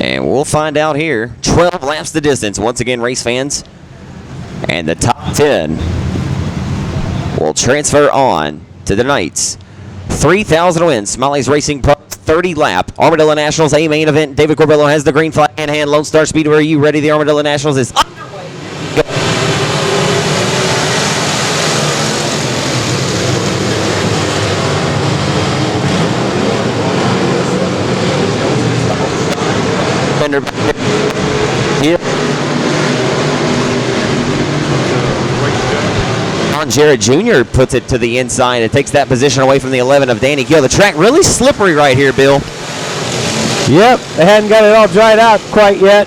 And we'll find out here. 12 laps the distance. Once again, race fans. And the top 10 will transfer on to the Knights. 3,000 wins. Smiley's Racing Pro 30 lap. Armadillo Nationals, a main event. David Corbello has the green flag in hand. LoneStar Speedway, are you ready? The Armadillo Nationals is underway. Jarrett Jr. puts it to the inside and takes that position away from the 11 of Danny Gill. The track really slippery right here, Bill. Yep, they hadn't got it all dried out quite yet.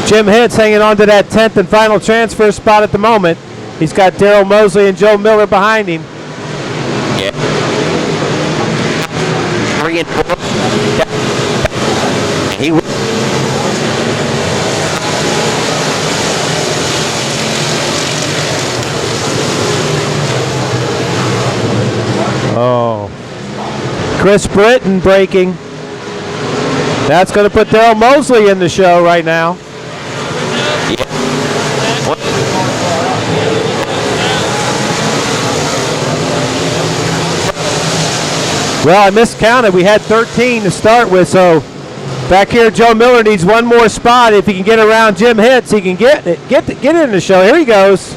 Jim Hitz hanging on to that 10th and final transfer spot at the moment. He's got Daryl Mosley and Joe Miller behind him. Yeah. 3 and 4. Oh, Chris Britton braking. That's going to put Daryl Mosley in the show right now. Well, I miscounted. We had 13 to start with, so back here Joe Miller needs one more spot. If he can get around Jim Hitz, he can get in the show. Here he goes.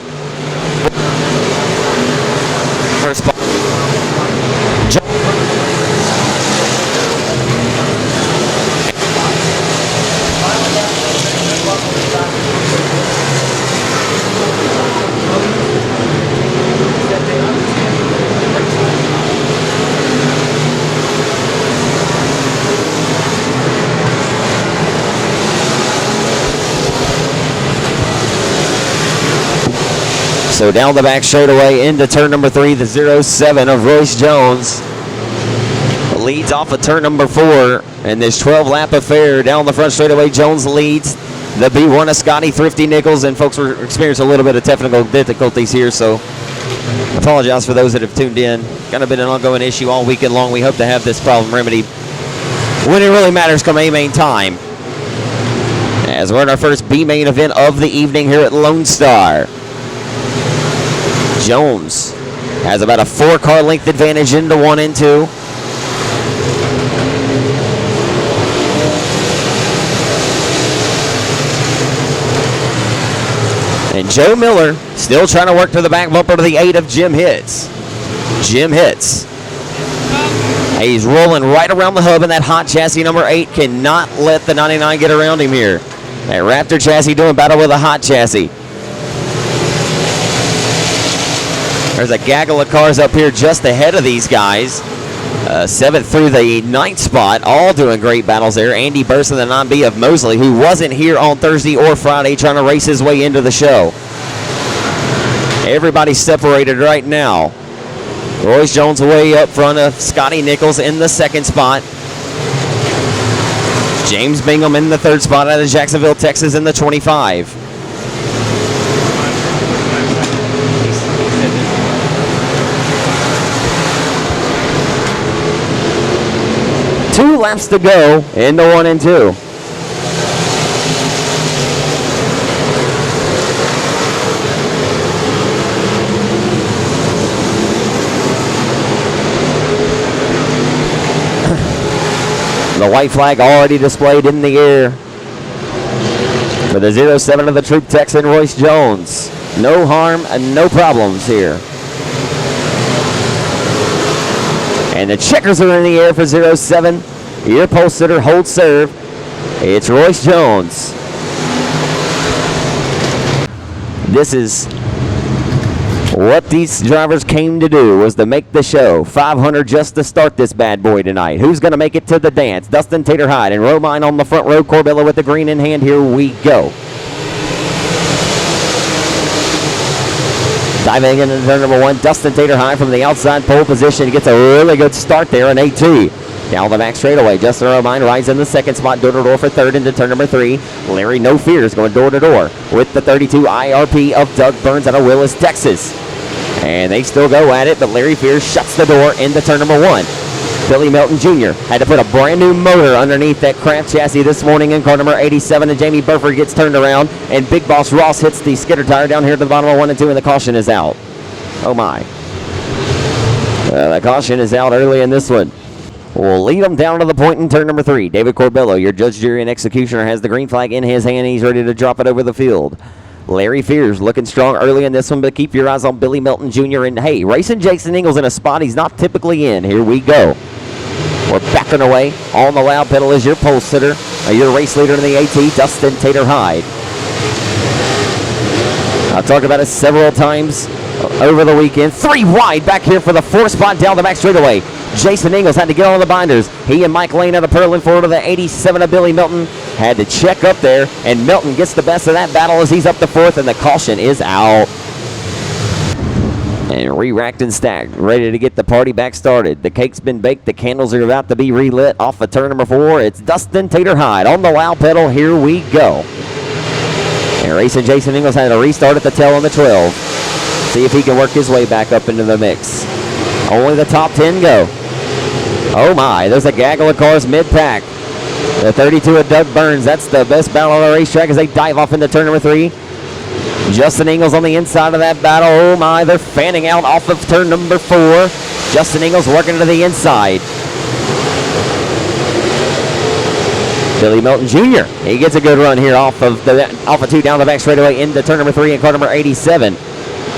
First spot. So down the back straightaway into turn number 3, the 07 of Royce Jones leads off of turn number 4 in this 12-lap affair. Down the front straightaway, Jones leads the B1 of Scotty Thrifty Nichols, and folks, we're experiencing a little bit of technical difficulties here, so apologize for those that have tuned in. Kind of been an ongoing issue all weekend long. We hope to have this problem remedied when it really matters come A-main time, as we're in our first B-main event of the evening here at Lone Star. Jones has about a 4-car length advantage into 1 and 2. And Joe Miller still trying to work to the back bumper to the 8 of Jim Hitz. Jim Hitz. He's rolling right around the hub, and that hot chassis number 8 cannot let the 99 get around him here. That Raptor chassis doing battle with a hot chassis. There's a gaggle of cars up here just ahead of these guys. 7th through the 9th spot, all doing great battles there. Andy Burson, the 9B of Mosley, who wasn't here on Thursday or Friday, trying to race his way into the show. Everybody's separated right now. Royce Jones way up front of Scotty Nichols in the 2nd spot. James Bingham in the 3rd spot out of Jacksonville, Texas in the 25. Two laps to go into 1 and 2. The white flag already displayed in the air for the 07 of the Troop Texan, Royce Jones. No harm and no problems here. And the checkers are in the air for 07. Ear pulse sitter, hold serve. It's Royce Jones. This is what these drivers came to do, was to make the show. 500 just to start this bad boy tonight. Who's going to make it to the dance? Dustin Tater Hyde and Romine on the front row. Corbella with the green in hand. Here we go. Diving into turn number 1, Dustin Tater Hyde from the outside pole position. Gets a really good start there in 8-2. Down the back straightaway, Justin Romine rides in the 2nd spot, door-to-door for 3rd into turn number 3. Larry No Fears going door-to-door with the 32 IRP of Doug Burns out of Willis, Texas. And they still go at it, but Larry Fears shuts the door into turn number 1. Billy Melton Jr. had to put a brand new motor underneath that Craft chassis this morning in car number 87, and Jamie Burford gets turned around, and Big Boss Ross hits the skidder tire down here to the bottom of 1 and 2, and the caution is out. Oh my. The caution is out early in this one. We'll lead them down to the point in turn number 3. David Corbello, your judge, jury, and executioner, has the green flag in his hand. He's ready to drop it over the field. Larry Fears looking strong early in this one, but keep your eyes on Billy Melton Jr. And hey, racing Jason Ingalls in a spot he's not typically in. Here we go. We're backing away. On the loud pedal is your pole sitter, your race leader in the AT, Dustin Tater Hyde. I've talked about it several times over the weekend. 3 wide back here for the 4th spot down the back straightaway. Jason Ingalls had to get on the binders. He and Mike Lane had a purling forward to the 87 of Billy Melton. Had to check up there, and Melton gets the best of that battle as he's up to 4th, and the caution is out. And re-racked and stacked, ready to get the party back started. The cake's been baked. The candles are about to be relit off of turn number 4. It's Dustin Tater Hyde on the loud pedal. Here we go. And racing Jason Ingalls had a restart at the tail on the 12. See if he can work his way back up into the mix. Only the top 10 go. Oh my, there's a gaggle of cars mid-pack. The 32 of Doug Burns, that's the best battle on the racetrack as they dive off into turn number 3. Justin Ingalls on the inside of that battle. Oh my, they're fanning out off of turn number 4. Justin Ingalls working to the inside. Billy Melton Jr., he gets a good run here off of 2 down the back straightaway into turn number 3 in car number 87.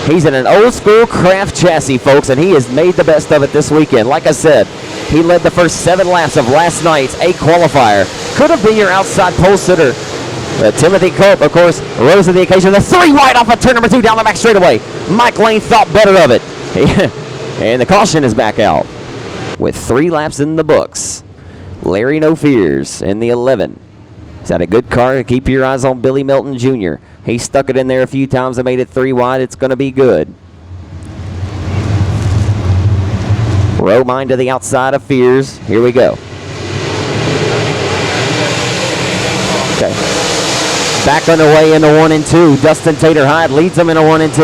He's in an old school Craft chassis, folks, and he has made the best of it this weekend. Like I said, he led the first 7 laps of last night's A qualifier. Could have been your outside pole sitter. Timothy Culp, of course, rose to the occasion. The 3 wide off of turn number 2 down the back straightaway. Mike Lane thought better of it. And the caution is back out. With 3 laps in the books, Larry No Fears in the 11. He's had a good car. Keep your eyes on Billy Melton Jr. He stuck it in there a few times and made it 3 wide. It's going to be good. Romine to the outside of Fears. Here we go. Okay. Back underway into 1 and 2. Dustin Tater Hyde leads them into 1 and 2.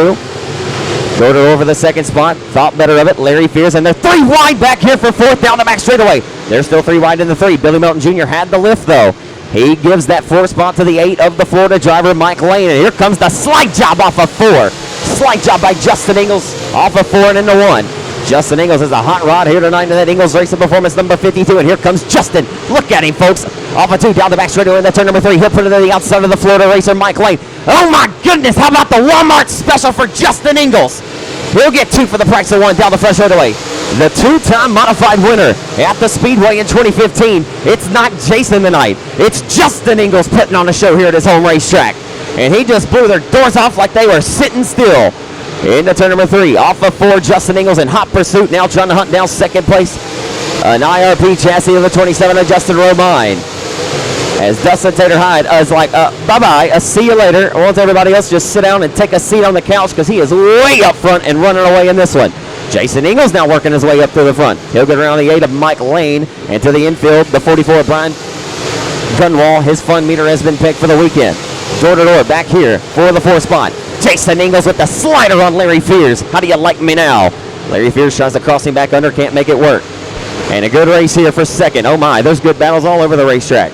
Go to over the 2nd spot. Thought better of it. Larry Fears, and they're 3 wide back here for 4th down the back straightaway. They're still 3 wide in the 3. Billy Melton Jr. had the lift, though. He gives that 4th spot to the 8 of the Florida driver, Mike Lane. And here comes the slide job off of 4. Slide job by Justin Ingalls off of 4 and into 1. Justin Ingalls is a hot rod here tonight in that Ingalls Racing Performance number 52. And here comes Justin. Look at him, folks. Off of 2 down the back straightaway in the turn number 3. He'll put it to the outside of the Florida racer, Mike Lane. Oh, my goodness. How about the Walmart special for Justin Ingalls? He'll get 2 for the price of 1 down the front straightaway. The 2-time modified winner at the Speedway in 2015. It's not Jason tonight. It's Justin Ingalls putting on a show here at his home racetrack. And he just blew their doors off like they were sitting still. Into turn number 3. Off of 4, Justin Ingalls in hot pursuit. Now trying to hunt down 2nd place. An IRP chassis of the 27 of Justin Romine. As Dustin Tater Hyde is like, bye-bye, see you later. I want everybody else just sit down and take a seat on the couch because he is way up front and running away in this one. Jason Ingalls now working his way up to the front. He'll get around the 8 of Mike Lane and to the infield, the 44 of Brian Gunwall. His fun meter has been picked for the weekend. Door to door back here for the 4th spot. Jason Ingalls with the slider on Larry Fears. How do you like me now? Larry Fears tries to cross him back under, can't make it work. And a good race here for 2nd. Oh my, there's good battles all over the racetrack.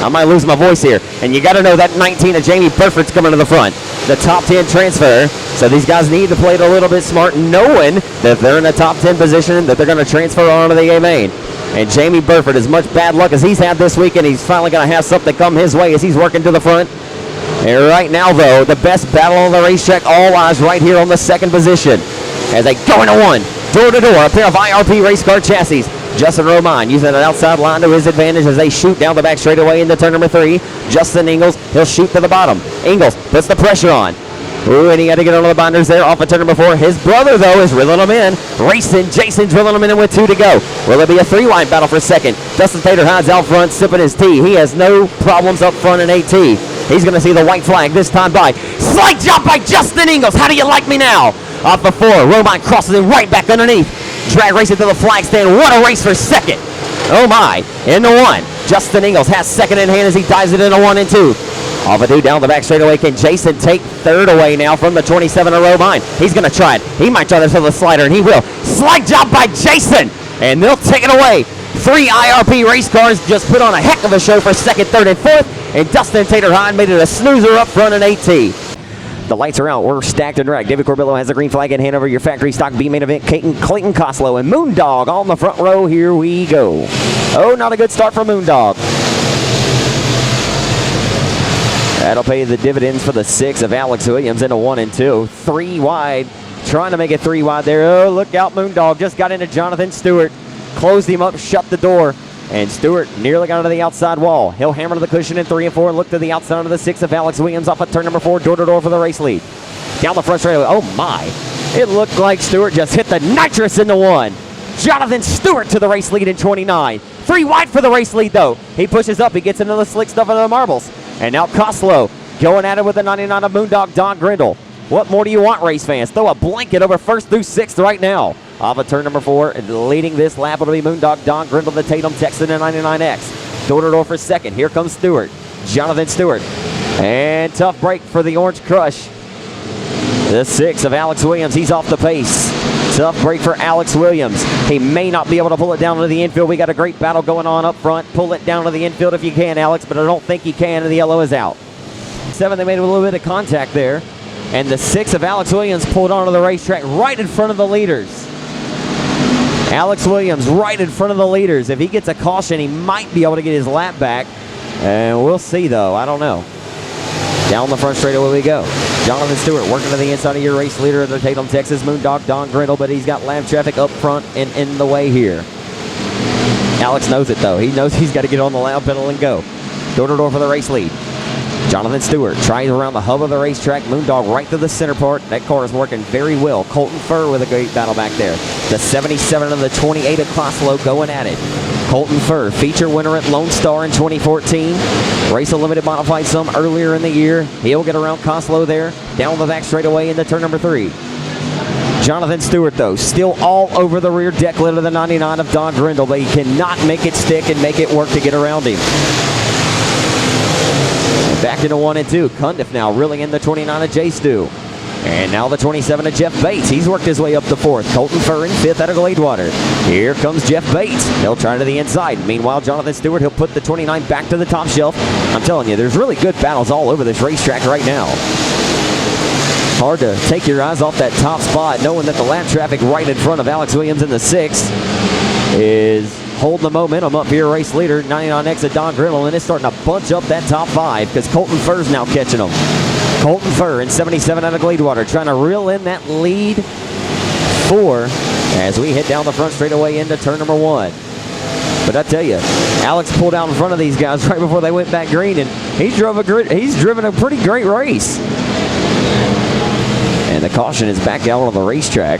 I might lose my voice here. And you got to know that 19 of Jamie Burford's coming to the front. The top 10 transfer. So these guys need to play it a little bit smart, knowing that if they're in the top 10 position, that they're going to transfer on to the A main. And Jamie Burford, as much bad luck as he's had this weekend, he's finally going to have something come his way as he's working to the front. And right now, though, the best battle on the racetrack, all eyes right here on the 2nd position. As they go into 1, door to door, a pair of IRP race car chassis. Justin Romine using an outside line to his advantage as they shoot down the back straightaway into turn number 3. Justin Ingalls, he'll shoot to the bottom. Ingalls puts the pressure on. Ooh, and he had to get on the binders there off of turn number 4. His brother, though, is drilling him in. Racing Jason drilling him in with 2 to go. Will it be a 3-wide battle for 2nd? Dustin Tater Hyde's out front sipping his tea. He has no problems up front in AT. He's going to see the white flag this time by. Slight jump by Justin Ingalls. How do you like me now? Off of 4. Romine crosses him right back underneath. Drag racing to the flag stand. What a race for 2nd. Oh my. Into 1. Justin Ingalls has 2nd in hand as he dives it into 1 and 2. Off a 2 down the back straightaway. Can Jason take 3rd away now from the 27 of Romine? He's going to try it. He might try this with a slider, and he will. Slide job by Jason. and they'll take it away. 3 IRP race cars just put on a heck of a show for second, third, and fourth, and Dustin Tater-Hahn made it a snoozer up front in 8T. The lights are out. We're stacked and racked. David Corbillo has the green flag in hand over your factory stock B main event. Clayton Coslow and Moondog on the front row. Here we go. Oh, not a good start for Moondog. That'll pay the dividends for the 6 of Alex Williams into 1 and 2. 3 wide. Trying to make it 3 wide there. Oh, look out, Moondog. Just got into Jonathan Stewart. Closed him up, shut the door. And Stewart nearly got onto the outside wall. He'll hammer to the cushion in 3 and 4 and look to the outside of the 6 of Alex Williams off of turn number 4, door-to-door for the race lead. Down the front straightaway. Oh, my. It looked like Stewart just hit the nitrous in the 1. Jonathan Stewart to the race lead in 29. 3 wide for the race lead, though. He pushes up. He gets into the slick stuff of the marbles. And now Coslow going at it with the 99 of Moondog, Don Grindle. What more do you want, race fans? Throw a blanket over 1st through 6th right now. Off of turn number 4, and leading this lap will be Moondog, Don Grindle, the Tatum Texan, and 99X. Door-to-door for 2nd. Here comes Stewart. Jonathan Stewart. And tough break for the Orange Crush. The 6 of Alex Williams. He's off the pace. Tough break for Alex Williams. He may not be able to pull it down to the infield. We got a great battle going on up front. Pull it down to the infield if you can, Alex, but I don't think you can, and the yellow is out. 7, they made a little bit of contact there. And the 6 of Alex Williams pulled onto the racetrack right in front of the leaders. Alex Williams right in front of the leaders. If he gets a caution, he might be able to get his lap back. And we'll see, though. I don't know. Down the front straightaway we go. Jonathan Stewart working to the inside of your race leader of the Tatum, Texas, Moondog, Don Grindle, but he's got lap traffic up front and in the way here. Alex knows it, though. He knows he's got to get on the lap pedal and go. Door-to-door for the race lead. Jonathan Stewart tries around the hub of the racetrack. Moondog right to the center part. That car is working very well. Colton Furr with a great battle back there. The 77 and the 28 of Coslow going at it. Colton Furr, feature winner at LoneStar in 2014. Race a limited modified some earlier in the year. He'll get around Coslow there. Down the back straightaway into turn number 3. Jonathan Stewart, though, still all over the rear deck lid of the 99 of Don Grindle, but he cannot make it stick and make it work to get around him. Back into 1 and 2. Cundiff now reeling in the 29 of Jay Stu. And now the 27 of Jeff Bates. He's worked his way up to 4th. Colton Furr in 5th out of Gladewater. Here comes Jeff Bates. He'll try to the inside. Meanwhile, Jonathan Stewart, he'll put the 29 back to the top shelf. I'm telling you, there's really good battles all over this racetrack right now. Hard to take your eyes off that top spot, knowing that the lap traffic right in front of Alex Williams in the 6th is holding the momentum up here. Race leader 99X of Don Grindle, and it's starting to bunch up that top 5 because Colton Furr's now catching them. Colton Furr in 77 out of Gladewater trying to reel in that lead 4 as we head down the front straightaway into turn number 1. But I tell you, Alex pulled out in front of these guys right before they went back green, and he's driven a pretty great race. And the caution is back out on the racetrack.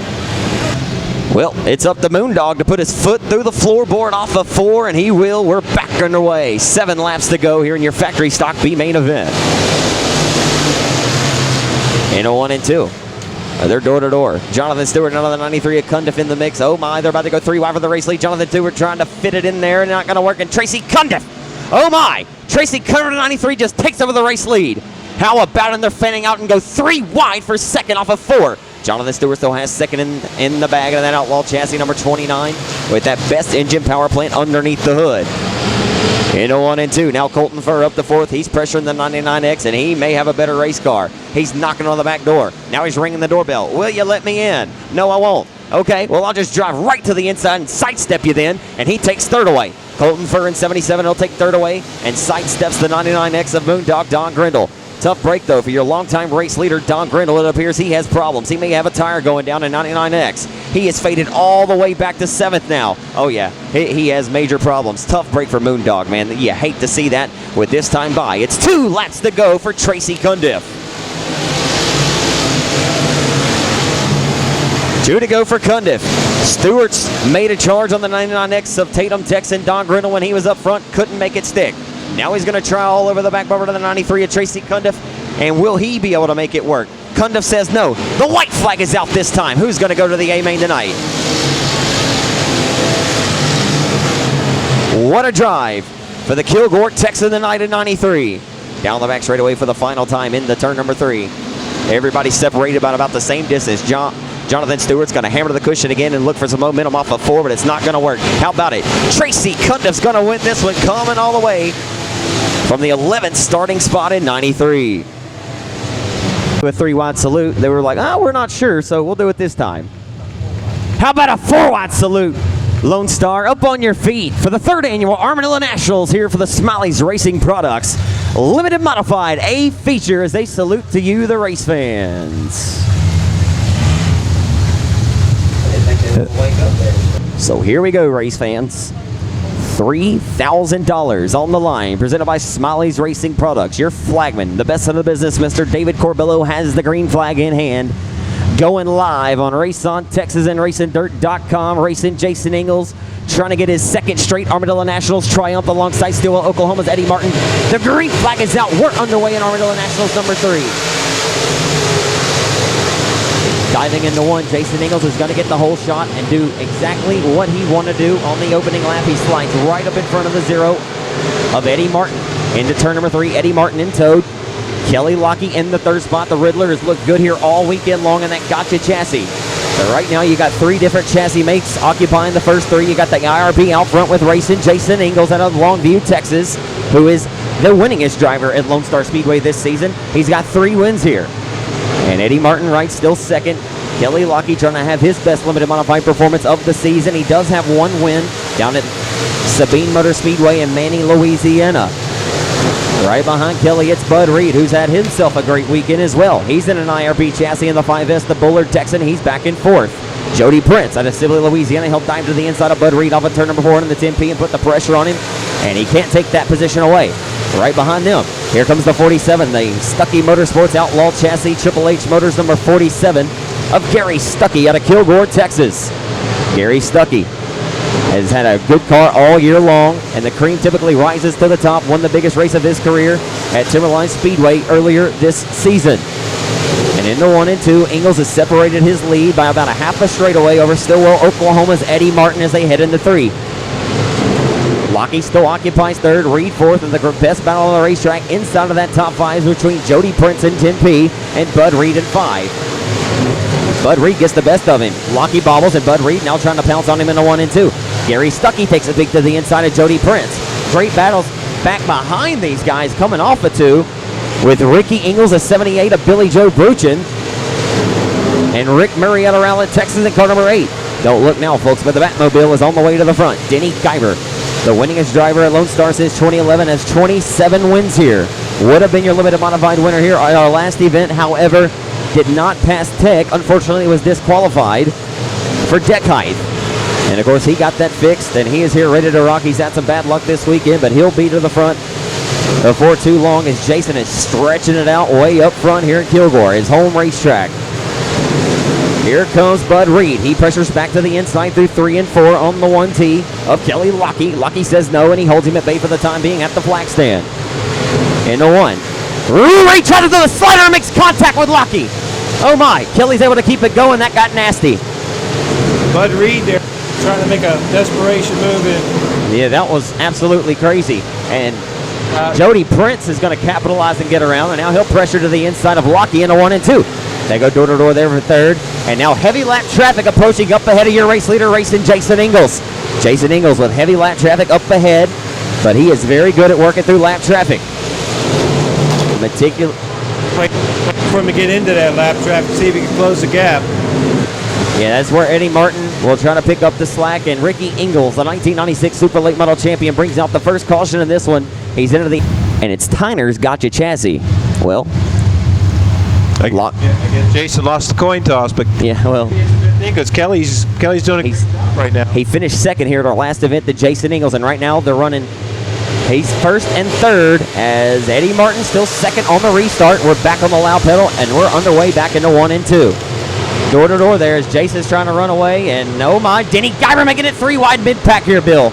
Well, it's up to Moondog to put his foot through the floorboard off of 4, and he will. We're back underway. 7 laps to go here in your factory stock B main event. In a 1 and 2. They're door-to-door. Jonathan Stewart, another 93 of Cundiff in the mix. Oh, my, they're about to go 3 wide for the race lead. Jonathan Stewart trying to fit it in there. Not going to work. And Tracy Cundiff. Oh, my. Tracy Cundiff, 93, just takes over the race lead. How about it? They're fanning out and go 3 wide for 2nd off of 4. Jonathan Stewart still has 2nd in the bag of that Outlaw chassis, number 29, with that best engine power plant underneath the hood. In a 1 and 2. Now Colton Furr up to 4th. He's pressuring the 99X, and he may have a better race car. He's knocking on the back door. Now he's ringing the doorbell. Will you let me in? No, I won't. Okay, well, I'll just drive right to the inside and sidestep you then, and he takes 3rd away. Colton Furr in 77, he'll take 3rd away and sidesteps the 99X of Moondog, Don Grindle. Tough break, though, for your longtime race leader, Don Grindle. It appears he has problems. He may have a tire going down in 99X. He is faded all the way back to 7th now. Oh, yeah, he has major problems. Tough break for Moondog, man. You hate to see that with this time by. It's 2 laps to go for Tracy Cundiff. 2 to go for Cundiff. Stewart's made a charge on the 99X of Tatum Texan. Don Grindle, when he was up front, couldn't make it stick. Now he's going to try all over the back bumper to the 93 of Tracy Cundiff. And will he be able to make it work? Cundiff says no. The white flag is out this time. Who's going to go to the A-main tonight? What a drive for the Kilgore Texan tonight in 93. Down the back straightaway for the final time into turn number 3. Everybody separated by about the same distance. Jonathan Stewart's going to hammer to the cushion again and look for some momentum off of 4, but it's not going to work. How about it? Tracy Cundiff's going to win this one, coming all the way from the 11th starting spot in 93. A 3-wide salute. They were like, oh, we're not sure, so we'll do it this time. How about a 4-wide salute? Lone Star, up on your feet for the 3rd annual Armadillo Nationals here for the Smiley's Racing Products Limited Modified A feature as they salute to you, the race fans. So here we go, race fans. $3,000 on the line, presented by Smiley's Racing Products. Your flagman, the best in the business, Mr. David Corbello, has the green flag in hand. Going live on Race On Texas and RacingDirt.com. Racing Jason Ingles, trying to get his 2nd straight Armadillo Nationals triumph alongside Stillwell, Oklahoma's Eddie Martin. The green flag is out. We're underway in Armadillo Nationals number 3. Diving into 1, Jason Ingles is going to get the whole shot and do exactly what he wanted to do on the opening lap. He slides right up in front of the 0 of Eddie Martin. Into turn number 3, Eddie Martin in tow. Kelly Lockie in the 3rd spot. The Riddler has looked good here all weekend long in that Gotcha chassis. So right now you got 3 different chassis makes occupying the first 3. You got the IRB out front with racing Jason Ingles out of Longview, Texas, who is the winningest driver at LoneStar Speedway this season. He's got 3 wins here. And Eddie Martin Wright still 2nd. Kelly Lockie trying to have his best limited modified performance of the season. He does have 1 win down at Sabine Motor Speedway in Manning, Louisiana. Right behind Kelly, it's Bud Reed, who's had himself a great weekend as well. He's in an IRB chassis in the 5S, the Bullard Texan. He's back in 4th. Jody Prince out of Sibley, Louisiana, helped dive to the inside of Bud Reed off of turn number 4 in the 10P and put the pressure on him, and he can't take that position away. Right behind them, here comes the 47, the Stuckey Motorsports Outlaw Chassis, Triple H Motors number 47 of Gary Stuckey out of Kilgore, Texas. Gary Stuckey has had a good car all year long, and the cream typically rises to the top. Won the biggest race of his career at Timberline Speedway earlier this season. And into 1 and 2, Ingles has separated his lead by about a half a straightaway over Stillwell, Oklahoma's Eddie Martin as they head into 3. Lockie still occupies 3rd, Reed 4th, and the best battle on the racetrack inside of that top 5 is between Jody Prince in 10P and Bud Reed in 5. Bud Reed gets the best of him. Lockie bobbles, and Bud Reed now trying to pounce on him in the 1 and 2. Gary Stuckey takes a peek to the inside of Jody Prince. Great battles back behind these guys coming off a 2 with Ricky Ingles, a 78 of Billy Joe Bruchin, and Rick Murray out of Rowlett, Texas in car number 8. Don't look now, folks, but the Batmobile is on the way to the front. Denny Guyver, the winningest driver at Lone Star since 2011, has 27 wins here. Would have been your limited modified winner here at our last event, however, did not pass tech. Unfortunately, was disqualified for deck height. And of course, he got that fixed, and he is here ready to rock. He's had some bad luck this weekend, but he'll be to the front before too long as Jason is stretching it out way up front here at Kilgore, his home racetrack. Here comes Bud Reed. He pressures back to the inside through 3 and 4 on the 1T of Kelly Lockie. Lockie says no, and he holds him at bay for the time being at the flag stand. Into 1. Reed tries to do the slider and makes contact with Lockie. Oh my, Kelly's able to keep it going. That got nasty. Bud Reed there trying to make a desperation move in. Yeah, that was absolutely crazy. And Jody Prince is going to capitalize and get around, and now he'll pressure to the inside of Lockie into 1 and 2. They go door to door there for 3rd. And now heavy lap traffic approaching up ahead of your race leader, racing Jason Ingles. Jason Ingles with heavy lap traffic up ahead, but he is very good at working through lap traffic. Wait for him to get into that lap traffic, see if he can close the gap. Yeah, that's where Eddie Martin will try to pick up the slack, and Ricky Ingles, the 1996 Super Late Model champion, brings out the first caution in this one. He's into the, and it's Tyner's Gotcha chassis. Well, I guess Jason lost the coin toss, but yeah, well, because Kelly's doing it right now. He finished 2nd here at our last event, the Jason Ingles, and right now they're running. He's 1st and 3rd as Eddie Martin still 2nd on the restart. We're back on the loud pedal, and we're underway back into 1 and 2. Door to door there as Jason's trying to run away, and oh my, Denny Guyver making it 3 wide mid-pack here, Bill.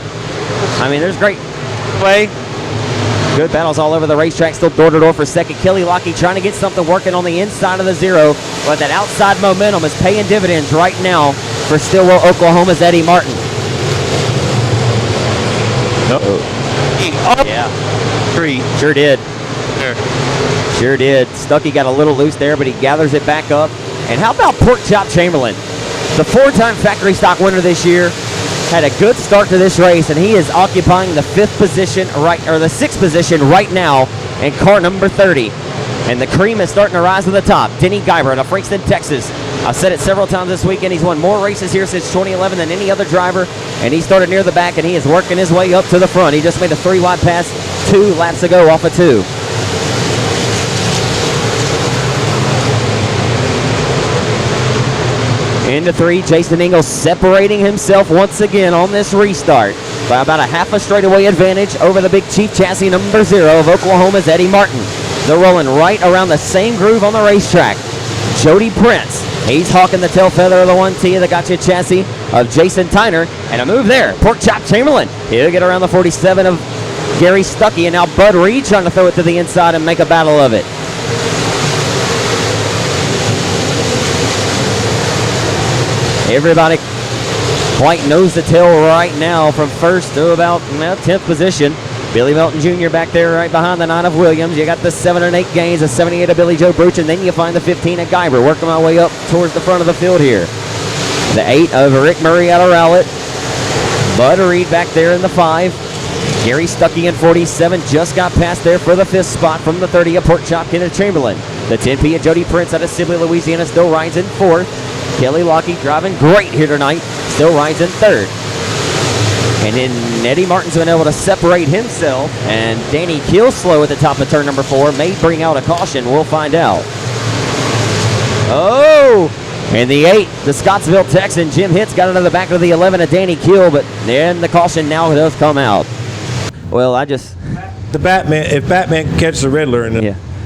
I mean, there's great play. Good battles all over the racetrack. Still door to door for 2nd. Kelly Lockie trying to get something working on the inside of the 0, but that outside momentum is paying dividends right now for Stillwell, Oklahoma's Eddie Martin. Oh, yeah. 3. Sure did. Sure did. Stuckey got a little loose there, but he gathers it back up And how about Pork Chop Chamberlain? The 4-time factory stock winner this year had a good start to this race, and he is occupying the 6th position right now in car number 30. And the cream is starting to rise to the top. Denny Guyber out of Frankston, Texas. I've said it several times this weekend. He's won more races here since 2011 than any other driver. And he started near the back, and he is working his way up to the front. He just made a 3-wide pass 2 laps ago off of 2. Into 3, Jason Ingles separating himself once again on this restart by about a half a straightaway advantage over the Big Chief chassis number 0 of Oklahoma's Eddie Martin. They're rolling right around the same groove on the racetrack. Jody Prince, he's hawking the tail feather of the 1T of the Gotcha chassis of Jason Tyner, and a move there. Pork Chop Chamberlain, he'll get around the 47 of Gary Stuckey, and now Bud Reed trying to throw it to the inside and make a battle of it. Everybody quite nose to tail right now from 1st to about 10th position. Billy Melton Jr. back there right behind the 9 of Williams. You got the 7 and 8 gains, the 78 of Billy Joe Bruch, and then you find the 15 of Guyber. Working my way up towards the front of the field here. The 8 of Rick Murray out of Rowlett. Bud Reed back there in the 5. Gary Stuckey in 47 just got past there for the 5th spot from the 30 of Pork Chop Kenneth Chamberlain. The 10P of Jody Prince out of Sibley, Louisiana still rides in 4th. Kelly Lockheed driving great here tonight, still rides in 3rd. And then Eddie Martin's been able to separate himself, and Danny Kilslow at the top of turn number 4 may bring out a caution. We'll find out. Oh! And the 8, the Scottsville Texan, Jim Hitz got into the back of the 11 of Danny Kill, but then the caution now does come out. Well, The Batman, if Batman can catch the Riddler.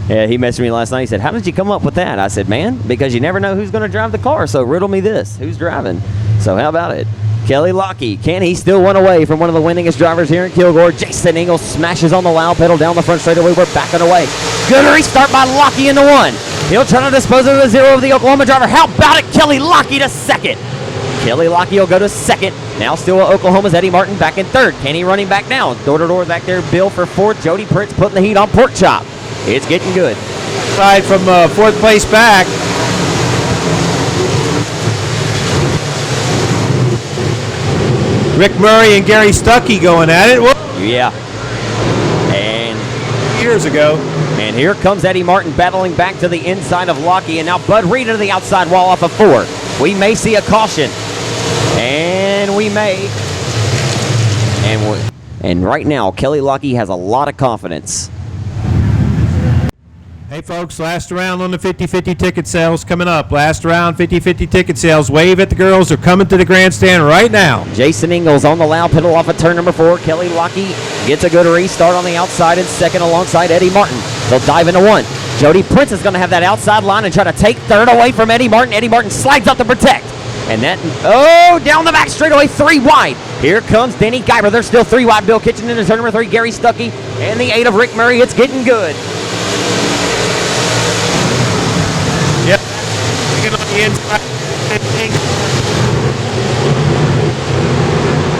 Yeah, he messaged me last night. He said, how did you come up with that? I said, man, because you never know who's going to drive the car, so riddle me this. Who's driving? So how about it? Kelly Lockheed, can he still one away from one of the winningest drivers here in Kilgore? Jason Ingles smashes on the loud pedal down the front straightaway. We're backing away. Good restart by Lockheed into 1. He'll try to dispose of the 0 of the Oklahoma driver. How about it? Kelly Lockheed to 2nd. Kelly Lockheed will go to 2nd. Now still Oklahoma's Eddie Martin back in 3rd. Can he run him back now? Door-to-door back there. Bill for 4th. Jody Prince putting the heat on Pork Chop. It's getting good. Side from 4th place back. Rick Murray and Gary Stuckey going at it. Whoa. Yeah. And years ago. And here comes Eddie Martin battling back to the inside of Lockheed, and now Bud Reed to the outside wall off of 4. We may see a caution. And we may. And right now, Kelly Lockheed has a lot of confidence. Hey folks, last round on the 50-50 ticket sales coming up. Last round 50-50 ticket sales. Wave at the girls. They're coming to the grandstand right now. Jason Ingles on the loud pedal off of turn number 4. Kelly Lockheed gets a good restart on the outside and 2nd alongside Eddie Martin. They'll dive into 1. Jody Prince is going to have that outside line and try to take 3rd away from Eddie Martin. Eddie Martin slides up to protect. And that, down the back straightaway, 3 wide. Here comes Denny Guyber. There's still 3 wide. Bill Kitchen into turn number 3. Gary Stuckey and the 8 of Rick Murray. It's getting good. Yep. On the inside.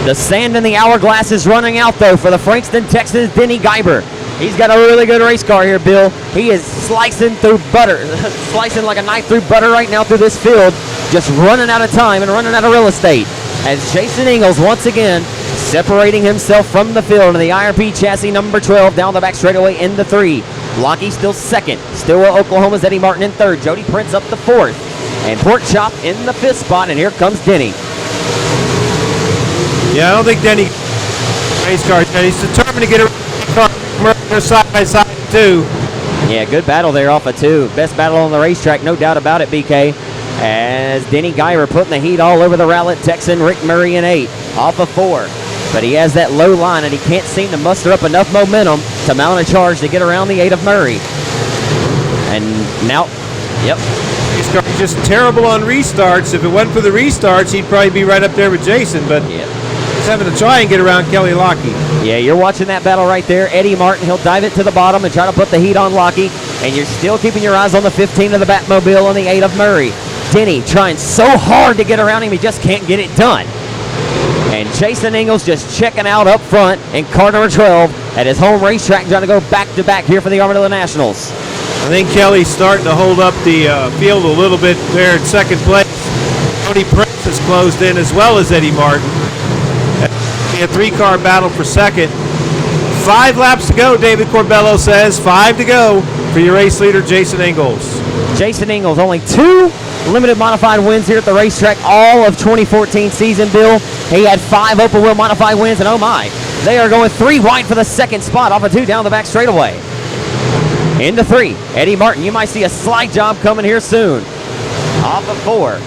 The sand in the hourglass is running out, though, for the Frankston, Texas, Denny Guyber. He's got a really good race car here, Bill. He is slicing through butter, slicing like a knife through butter right now through this field, just running out of time and running out of real estate. As Jason Ingles, once again, separating himself from the field in the IRP chassis number 12 down the back straightaway into 3. Lockheed still 2nd. Still Oklahoma's Eddie Martin in 3rd. Jody Prince up to 4th. And Pork Chop in the 5th spot, and here comes Denny. Yeah, I don't think Denny race car. He's determined to get a car side by side too. Yeah, good battle there off of 2. Best battle on the racetrack, no doubt about it, BK. As Denny Guyber putting the heat all over the Rowlett Texan, Rick Murray in 8, off of 4. But he has that low line, and he can't seem to muster up enough momentum to mount a charge to get around the 8 of Murray. And now, yep. He's just terrible on restarts. If it wasn't for the restarts, he'd probably be right up there with Jason, but he's having to try and get around Kelly Lockheed. Yeah, you're watching that battle right there. Eddie Martin, he'll dive it to the bottom and try to put the heat on Lockheed, and you're still keeping your eyes on the 15 of the Batmobile and the 8 of Murray. Denny trying so hard to get around him, he just can't get it done. And Jason Ingles just checking out up front in car number 12 at his home racetrack, trying to go back-to-back here for the Armadillo Nationals. I think Kelly's starting to hold up the field a little bit there in second place. Tony Prince has closed in as well as Eddie Martin. A 3-car battle for second. 5 laps to go, David Corbello says. 5 to go for your race leader, Jason Ingalls. Jason Ingalls, only 2 limited modified wins here at the racetrack all of 2014 season, Bill. He had 5 open wheel modified wins, and oh my, they are going 3 wide for the second spot off of 2 down the back straightaway. Into 3, Eddie Martin. You might see a slide job coming here soon. Off of 4.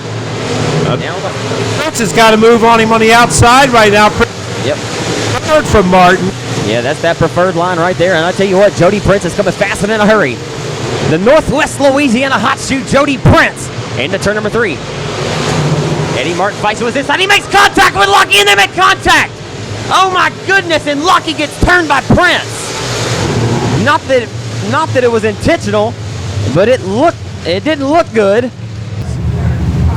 Prince has got to move on him on the outside right now. Yep. Third from Martin. Yeah, that's that preferred line right there. And I tell you what, Jody Prince is coming fast and in a hurry. The Northwest Louisiana hot shoe, Jody Prince, into turn number 3. Eddie Martin fights with this side. He makes contact with Lucky, and they make contact. Oh my goodness! And Lucky gets turned by Prince. Not that it was intentional, but it didn't look good.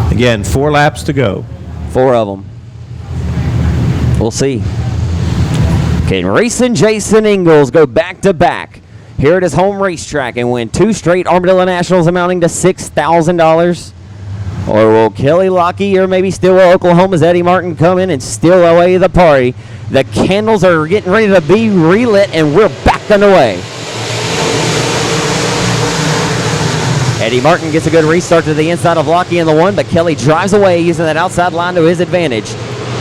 Again, 4 laps to go. 4 of them. We'll see. Can Racing Jason Ingalls go back-to-back here at his home racetrack and win 2 straight Armadillo Nationals amounting to $6,000? Or will Kelly Lockey or maybe Stillwell, Oklahoma's Eddie Martin come in and steal away the party? The candles are getting ready to be relit, and we're back underway. Eddie Martin gets a good restart to the inside of Lockey in the 1, but Kelly drives away using that outside line to his advantage.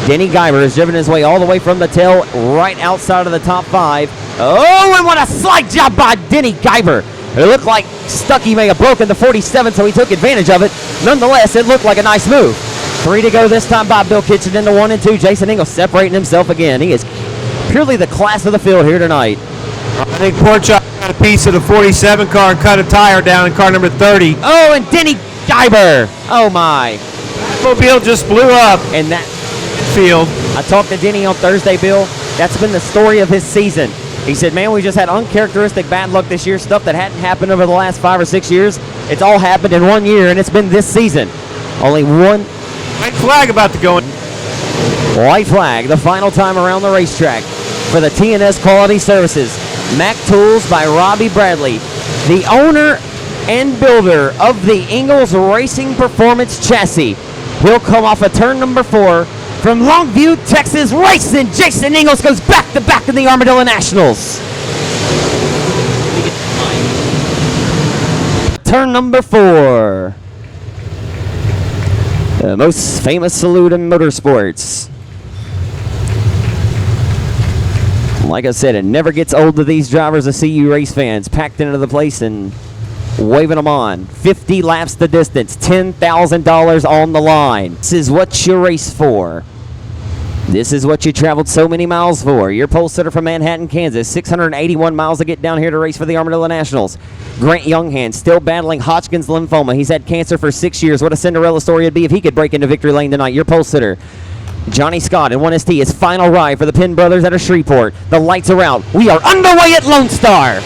Denny Guyver has driven his way all the way from the tail right outside of the top 5. Oh, and what a slide job by Denny Guyver. It looked like Stuckey may have broken the 47, so he took advantage of it. Nonetheless, it looked like a nice move. 3 to go this time by Bill Kitchen into 1 and 2. Jason Ingalls separating himself again. He is purely the class of the field here tonight. I think Porchop got a piece of the 47 car and cut a tire down in car number 30. Oh, and Denny Guyver. Oh, my. Mobile just blew up. And that field. I talked to Denny on Thursday, Bill. That's been the story of his season. He said, man, we just had uncharacteristic bad luck this year, stuff that hadn't happened over the last 5 or 6 years. It's all happened in 1 year, and it's been this season. Only one. White flag about to go in. White flag, the final time around the racetrack for the TNS Quality Services. Mac Tools by Robbie Bradley, the owner and builder of the Ingalls Racing Performance Chassis. He'll come off of turn number 4 from Longview, Texas. Racing Jason Ingalls goes back-to-back in the Armadillo Nationals. Turn number 4. The most famous salute in motorsports. Like I said, it never gets old to these drivers to see you race fans packed into the place and waving them on. 50 laps the distance, $10,000 on the line. This is what you race for. This is what you traveled so many miles for. Your pole sitter from Manhattan, Kansas. 681 miles to get down here to race for the Armadillo Nationals. Grant Younghand still battling Hodgkin's lymphoma. He's had cancer for 6 years. What a Cinderella story it'd be if he could break into victory lane tonight. Your pole sitter, Johnny Scott in 1ST, his final ride for the Penn brothers out of Shreveport. The lights are out. We are underway at Lone Star.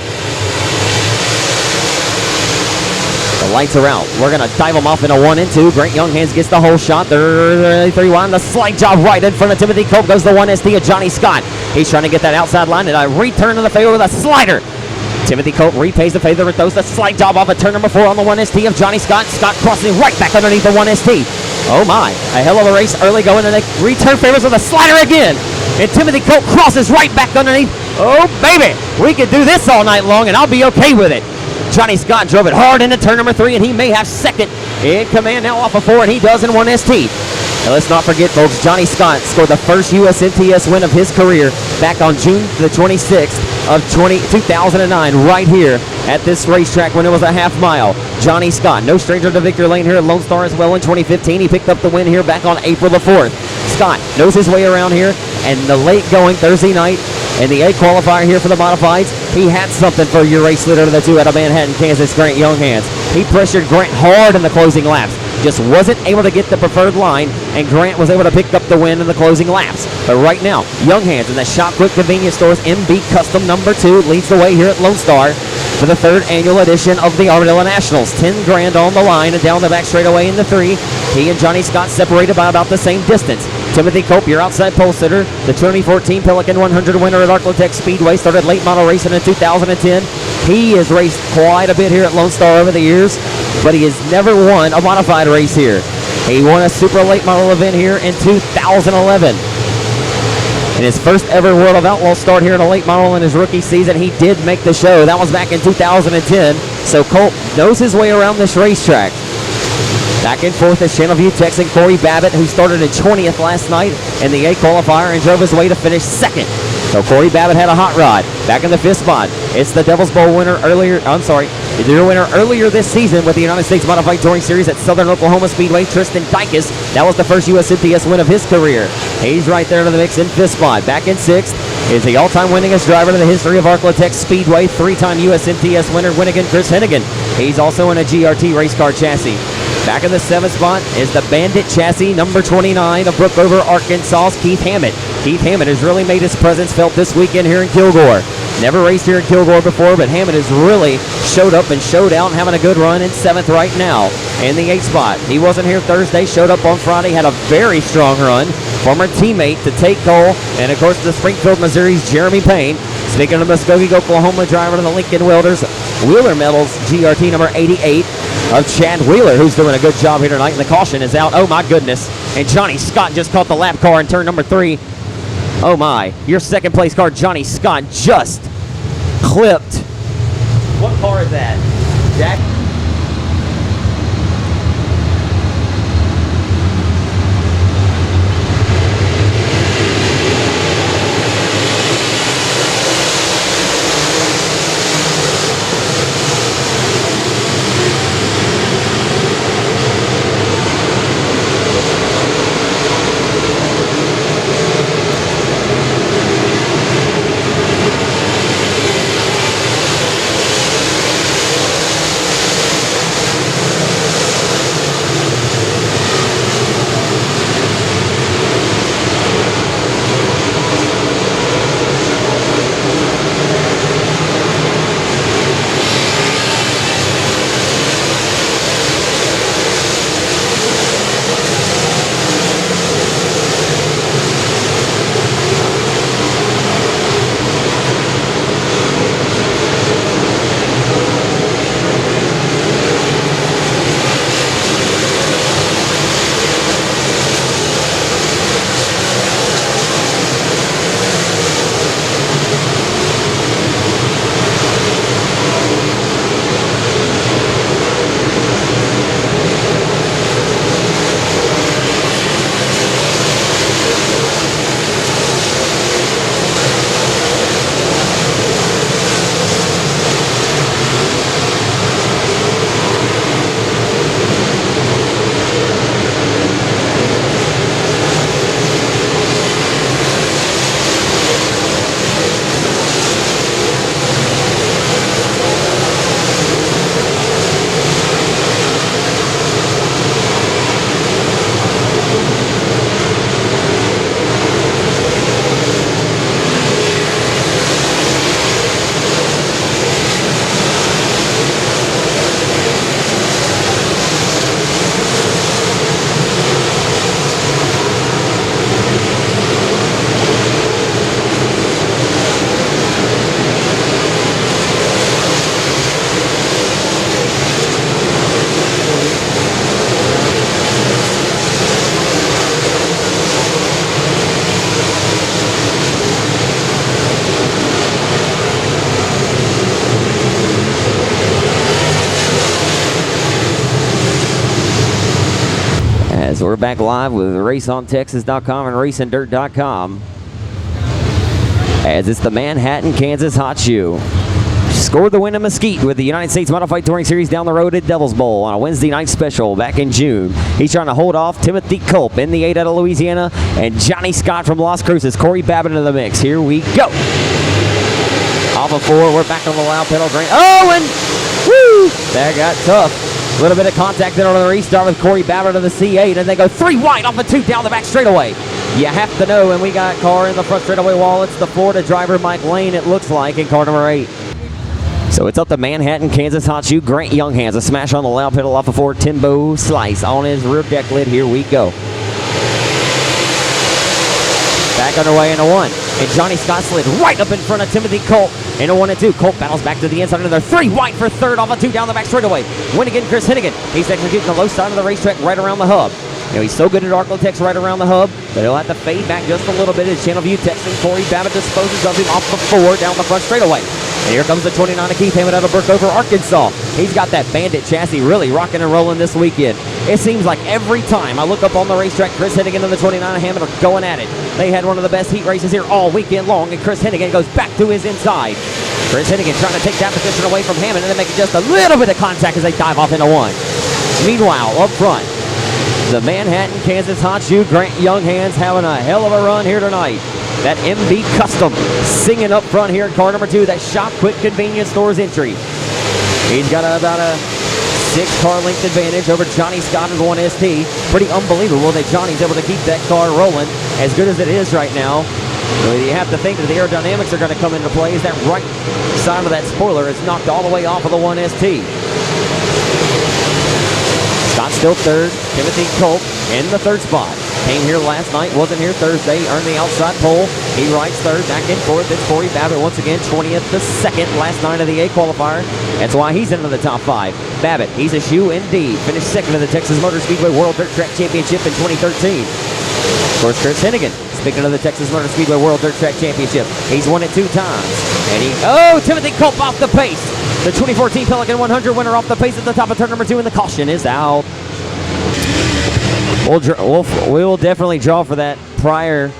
The lights are out. We're going to dive them off in a 1 and 2. Grant Younghands gets the whole shot. 3 wide. The slide job right in front of Timothy Cope goes the 1ST of Johnny Scott. He's trying to get that outside line and a return to the fairway with a slider. Timothy Cope repays the favor and throws the slide job off at turn number 4 on the 1ST of Johnny Scott. Scott crossing right back underneath the 1ST. Oh my, a hell of a race early going, and they return favors with a slider again. And Timothy Cope crosses right back underneath. Oh baby, we could do this all night long and I'll be okay with it. Johnny Scott drove it hard into turn number 3, and he may have second in command now off of 4, and he does in 1ST. And let's not forget, folks, Johnny Scott scored the first USNTS win of his career back on June the 26th of 2009 right here at this racetrack when it was a half mile. Johnny Scott, no stranger to victory lane here at Lone Star as well in 2015. He picked up the win here back on April the 4th. Scott knows his way around here, and the late going Thursday night in the A qualifier here for the modifieds, he had something for your race leader to the 2 out of Manhattan, Kansas, Grant Younghands. He pressured Grant hard in the closing laps. Just wasn't able to get the preferred line, and Grant was able to pick up the win in the closing laps. But right now, Younghands in the Shop Quick Convenience Stores MB Custom number 2 leads the way here at Lone Star for the 3rd annual edition of the Armadillo Nationals. 10 grand on the line and down the back straightaway in the 3. He and Johnny Scott separated by about the same distance. Timothy Cope, your outside pole sitter, the 2014 Pelican 100 winner at LoneStar Speedway, started late model racing in 2010. He has raced quite a bit here at Lone Star over the years, but he has never won a modified race here. He won a super late model event here in 2011. In his first ever World of Outlaws start here in a late model in his rookie season, he did make the show. That was back in 2010. So Colt knows his way around this racetrack. Back and forth is Channelview Texan Corey Babbitt, who started in 20th last night in the A qualifier and drove his way to finish second. So Corey Babbitt had a hot rod. Back in the fifth spot, it's the Devil's Bowl winner the winner earlier this season with the United States Modified Touring Series at Southern Oklahoma Speedway, Tristan Dykes. That was the first USMTS win of his career. He's right there in the mix in fifth spot. Back in sixth is the all-time winningest driver in the history of Arklatex Speedway, three-time USMTS winner Winnigan Chris Hennigan. He's also in a GRT race car chassis. Back in the seventh spot is the Bandit chassis, number 29 of Brookover, Arkansas, Keith Hammett. Keith Hammett has really made his presence felt this weekend here in Kilgore. Never raced here in Kilgore before, but Hammett has really showed up and showed out and having a good run in seventh right now. In the eighth spot, he wasn't here Thursday, showed up on Friday, had a very strong run. Former teammate to Tate Cole, and of course the Springfield, Missouri's Jeremy Payne. Speaking of Muskogee, Oklahoma driver to the Lincoln Wheeler Medals GRT number 88 of Chad Wheeler, who's doing a good job here tonight. And the caution is out. Oh my goodness. And Johnny Scott just caught the lap car in turn number 3. Oh my. Your second place car, Johnny Scott, just clipped. What car is that? Jack? We're back live with RaceOnTexas.com and RacingDirt.com as it's the Manhattan, Kansas Hot Shoe. Scored the win in Mesquite with the United States Modified Touring Series down the road at Devil's Bowl on a Wednesday night special back in June. He's trying to hold off Timothy Culp in the 8 out of Louisiana and Johnny Scott from Las Cruces. Corey Babbitt in the mix. Here we go. Off of 4, we're back on the loud pedal drain. Oh, and woo! That got tough. A little bit of contact there on the restart with Corey Babbitt of the C8, and they go 3 wide off of 2 down the back straightaway. You have to know, and we got car in the front straightaway wall. It's the Florida driver, Mike Lane, it looks like, in car number 8. So it's up to Manhattan, Kansas Hot Shoe. Grant Younghands, a smash on the loud pedal off of 4. Timbo Slice on his rear deck lid. Here we go. Back underway into 1. And Johnny Scott slid right up in front of Timothy Culp. into 1 and 2. Colt battles back to the inside. Another 3 wide for third off a 2 down the back straightaway. Winnigan, Chris Hennigan. He's executing the low side of the racetrack right around the hub. You know, he's so good at Arklatex right around the hub, but he'll have to fade back just a little bit as Channel View Texan Corey Babbitt disposes of him off the 4 down the front straightaway. And here comes the 29 of Keith Hammond out of Brookover, Arkansas. He's got that Bandit chassis really rocking and rolling this weekend. It seems like every time I look up on the racetrack, Chris Hennigan and the 29 of Hammond are going at it. They had one of the best heat races here all weekend long, and Chris Hennigan goes back to his inside. Chris Hennigan trying to take that position away from Hammond and then making just a little bit of contact as they dive off into 1. Meanwhile, up front, the Manhattan, Kansas Hot Shoe, Grant Younghands having a hell of a run here tonight. That MB Custom singing up front here in car number 2, that Shop Quick Convenience Stores entry. He's got about a 6-car length advantage over Johnny Scott in 1ST. Pretty unbelievable that Johnny's able to keep that car rolling as good as it is right now. So you have to think that the aerodynamics are going to come into play as that right side of that spoiler is knocked all the way off of the 1ST. Scott still third. Timothy Colt in the 3rd spot. Came here last night, wasn't here Thursday, earned the outside pole. He rides 3rd, back in 4th. It's Corey Babbitt once again, 20th to 2nd last night of the A qualifier. That's why he's into the top 5. Babbitt, he's a shoe indeed. Finished 2nd in the Texas Motor Speedway World Dirt Track Championship in 2013. Of course, Chris Hennigan, speaking of the Texas Motor Speedway World Dirt Track Championship, he's won it 2 times. And Timothy Colt off the pace. The 2014 Pelican 100 winner off the pace at the top of turn number 2, and the caution is out. We'll definitely draw for that prior.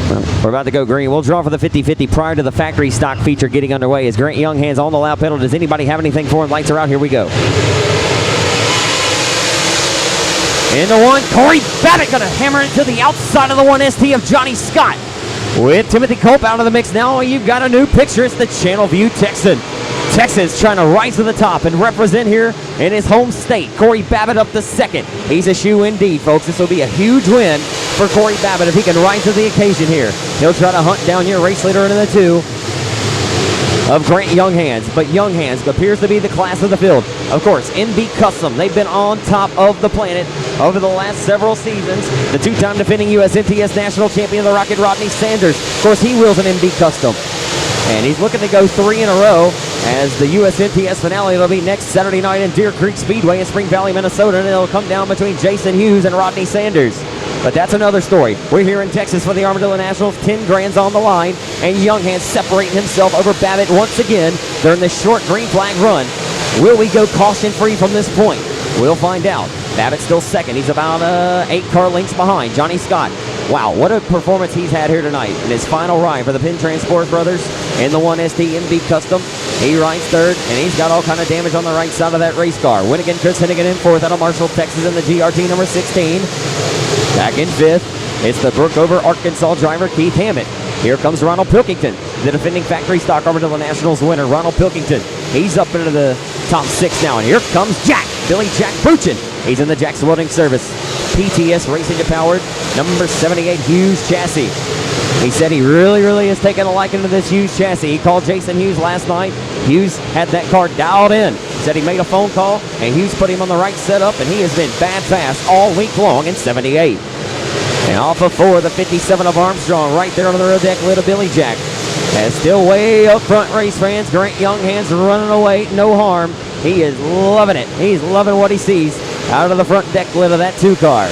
Well, we're about to go green. We'll draw for the 50-50 prior to the factory stock feature getting underway. As Grant Younghands on the loud pedal. Does anybody have anything for him? Lights are out. Here we go. Into 1. Corey Babbitt going to hammer it to the outside of the 1ST of Johnny Scott. With Timothy Cope out of the mix now, you've got a new picture. It's the Channel View Texan. Texas trying to rise to the top and represent here in his home state. Corey Babbitt up to 2nd. He's a shoe indeed, folks. This will be a huge win for Corey Babbitt if he can rise to the occasion here. He'll try to hunt down your race leader into the 2 of Grant Younghands, but Younghands appears to be the class of the field. Of course, NB Custom, they've been on top of the planet over the last several seasons. The 2-time defending USNTS National Champion of the Rocket, Rodney Sanders. Of course, he wheels an NB Custom. And he's looking to go 3 in a row as the USNTS finale will be next Saturday night in Deer Creek Speedway in Spring Valley, Minnesota, and it'll come down between Jason Hughes and Rodney Sanders. But that's another story. We're here in Texas for the Armadillo Nationals. 10 grand's on the line, and Younghands separating himself over Babbitt once again during this short green flag run. Will we go caution-free from this point? We'll find out. Babbitt's still 2nd. He's about 8 car lengths behind Johnny Scott. Wow, what a performance he's had here tonight in his final ride for the Penn Transport Brothers in the 1ST MB Custom. He rides 3rd, and he's got all kind of damage on the right side of that race car. Winnigan, Chris Hennigan in 4th out of Marshall, Texas in the GRT number 16. Back in 5th, it's the Brookover, Arkansas driver, Keith Hammond. Here comes Ronald Pilkington, the defending factory stock Armadillo Nationals winner, Ronald Pilkington. He's up into the top 6 now, and here comes Billy Jack Bruchin. He's in the Jackson Welding Service PTS Racing Powered number 78 Hughes chassis. He said he really has taken a liking to this Hughes chassis. He called Jason Hughes last night. Hughes had that car dialed in. He said he made a phone call, and Hughes put him on the right setup, and he has been bad fast all week long in 78. And off of 4, the 57 of Armstrong, right there on the rear deck, lid of Billy Jack. And still way up front, race fans. Grant Younghands running away, no harm. He is loving it. He's loving what he sees out of the front deck lid of that 2 car.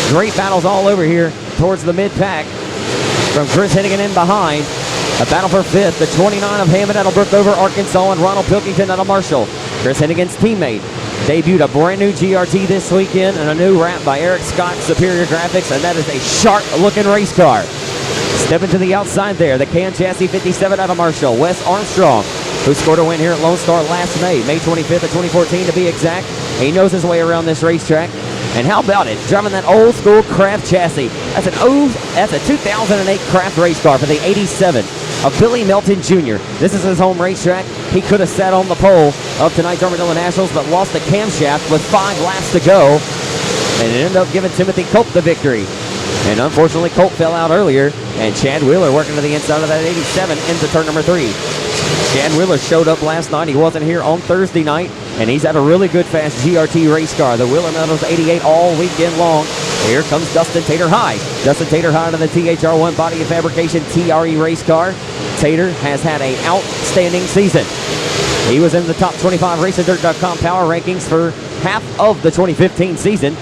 Great battles all over here towards the mid-pack from Chris Hennigan in behind. A battle for 5th, the 29 of Hammond out of Brookover, Arkansas, and Ronald Pilkington out of Marshall. Chris Hennigan's teammate debuted a brand new GRT this weekend and a new wrap by Eric Scott, Superior Graphics, and that is a sharp-looking race car. Stepping to the outside there, the Can Chassis 57 out of Marshall, Wes Armstrong, who scored a win here at LoneStar last May 25th of 2014 to be exact. He knows his way around this racetrack. And how about it, driving that old school Craft chassis. That's a 2008 Craft race car for the 87 of Billy Melton Jr. This is his home racetrack. He could have sat on the pole of tonight's Armadillo Nationals, but lost the camshaft with 5 laps to go. And it ended up giving Timothy Cope the victory. And unfortunately, Colt fell out earlier, and Chad Wheeler working to the inside of that 87 into turn number 3. Chad Wheeler showed up last night. He wasn't here on Thursday night, and he's had a really good fast GRT race car. The Wheeler Metals 88 all weekend long. Here comes Dustin Tater High. Dustin Tater High to the THR1 Body and Fabrication TRE race car. Tater has had an outstanding season. He was in the top 25 RacingDirt.com power rankings for half of the 2015 season.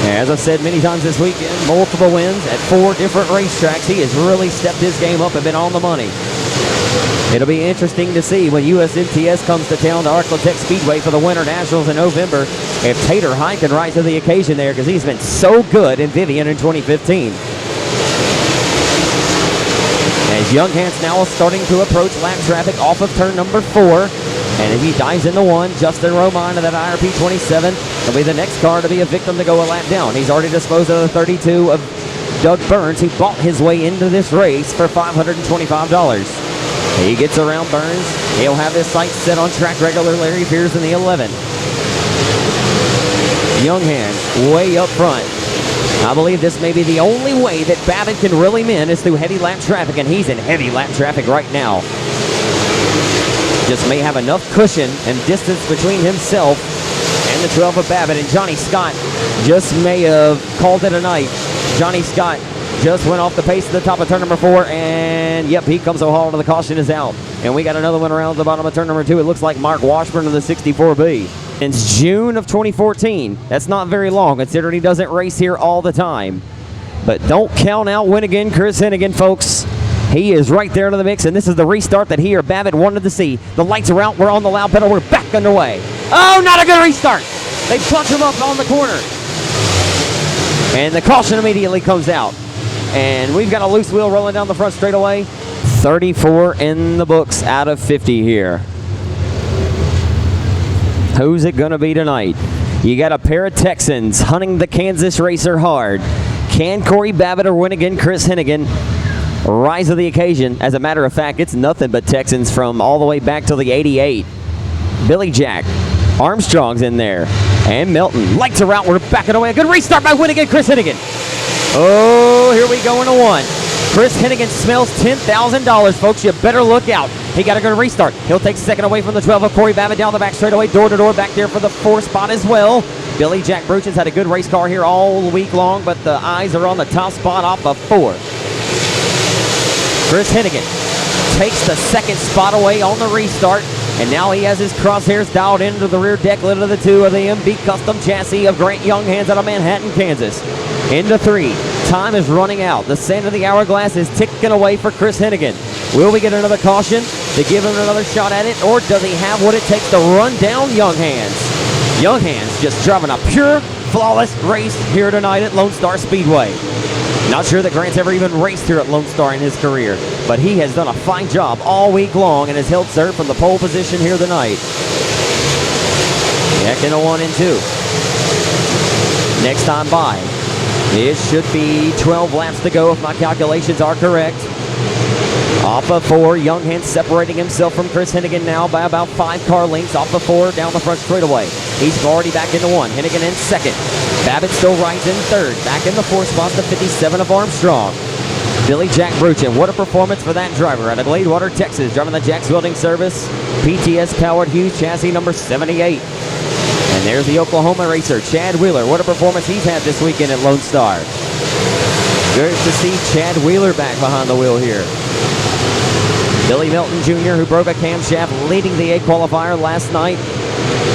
As I've said many times this weekend, multiple wins at 4 different racetracks. He has really stepped his game up and been on the money. It'll be interesting to see when USMTS comes to town to LoneStar Speedway for the Winter Nationals in November if Tater High can rise to the occasion there, because he's been so good in Vivian in 2015. As Young Hands now is starting to approach lap traffic off of turn number 4. And if he dives into 1, Justin Romine of that IRP 27 will be the next car to be a victim to go a lap down. He's already disposed of the 32 of Doug Burns, who bought his way into this race for $525. He gets around Burns. He'll have his sights set on track regular Larry Pierce in the 11. Young Hands way up front. I believe this may be the only way that Babbitt can really win is through heavy lap traffic, and he's in heavy lap traffic right now. Just may have enough cushion and distance between himself and the 12 of Babbitt, and Johnny Scott just may have called it a night. Johnny Scott just went off the pace at the top of turn number 4, and yep, he comes a haul to the caution is out. And we got another one around the bottom of turn number 2. It looks like Mark Washburn of the 64B. Since June of 2014. That's not very long, considering he doesn't race here all the time. But don't count out Winnigan Chris Hennigan, folks. He is right there in the mix, and this is the restart that he or Babbitt wanted to see. The lights are out. We're on the loud pedal. We're back underway. Oh, not a good restart. They punch him up on the corner. And the caution immediately comes out. And we've got a loose wheel rolling down the front straightaway. 34 in the books out of 50 here. Who's it going to be tonight? You got a pair of Texans hunting the Kansas racer hard. Can Corey Babbitt or Winnigan Chris Hennigan rise to the occasion? As a matter of fact, it's nothing but Texans from all the way back to the 88. Billy Jack, Armstrong's in there, and Milton. Lights are out. We're backing away. A good restart by Winnigan Chris Hennigan. Oh, here we go into 1. Chris Hennigan smells $10,000, folks. You better look out. He got a good restart. He'll take second away from the 12 of Corey Babbitt down the back straightaway, door to door back there for the 4 spot as well. Billy Jack Bruchens had a good race car here all week long, but the eyes are on the top spot off of 4. Chris Hennigan takes the second spot away on the restart, and now he has his crosshairs dialed into the rear deck lid of the 2 of the MB Custom Chassis of Grant Young Hands out of Manhattan, Kansas. Into 3. Time is running out. The sand of the hourglass is ticking away for Chris Hennigan. Will we get another caution to give him another shot at it, or does he have what it takes to run down Young Hands? Young Hands just driving a pure, flawless race here tonight at LoneStar Speedway. Not sure that Grant's ever even raced here at LoneStar in his career, but he has done a fine job all week long and has held serve from the pole position here tonight. Back into 1 and 2. Next time by, it should be 12 laps to go if my calculations are correct. Off of 4, Young Hands separating himself from Chris Hennigan now by about 5 car lengths off of 4 down the front straightaway. He's already back into 1. Hennigan in 2nd. Babbitt still rides in 3rd. Back in the 4th spot, the 57 of Armstrong. Billy Jack Bruchen, what a performance for that driver out of Gladewater, Texas, driving the Jack's Welding Service PTS powered Hughes chassis number 78. And there's the Oklahoma racer, Chad Wheeler. What a performance he's had this weekend at LoneStar. Good to see Chad Wheeler back behind the wheel here. Billy Milton Jr., who broke a camshaft leading the A qualifier last night,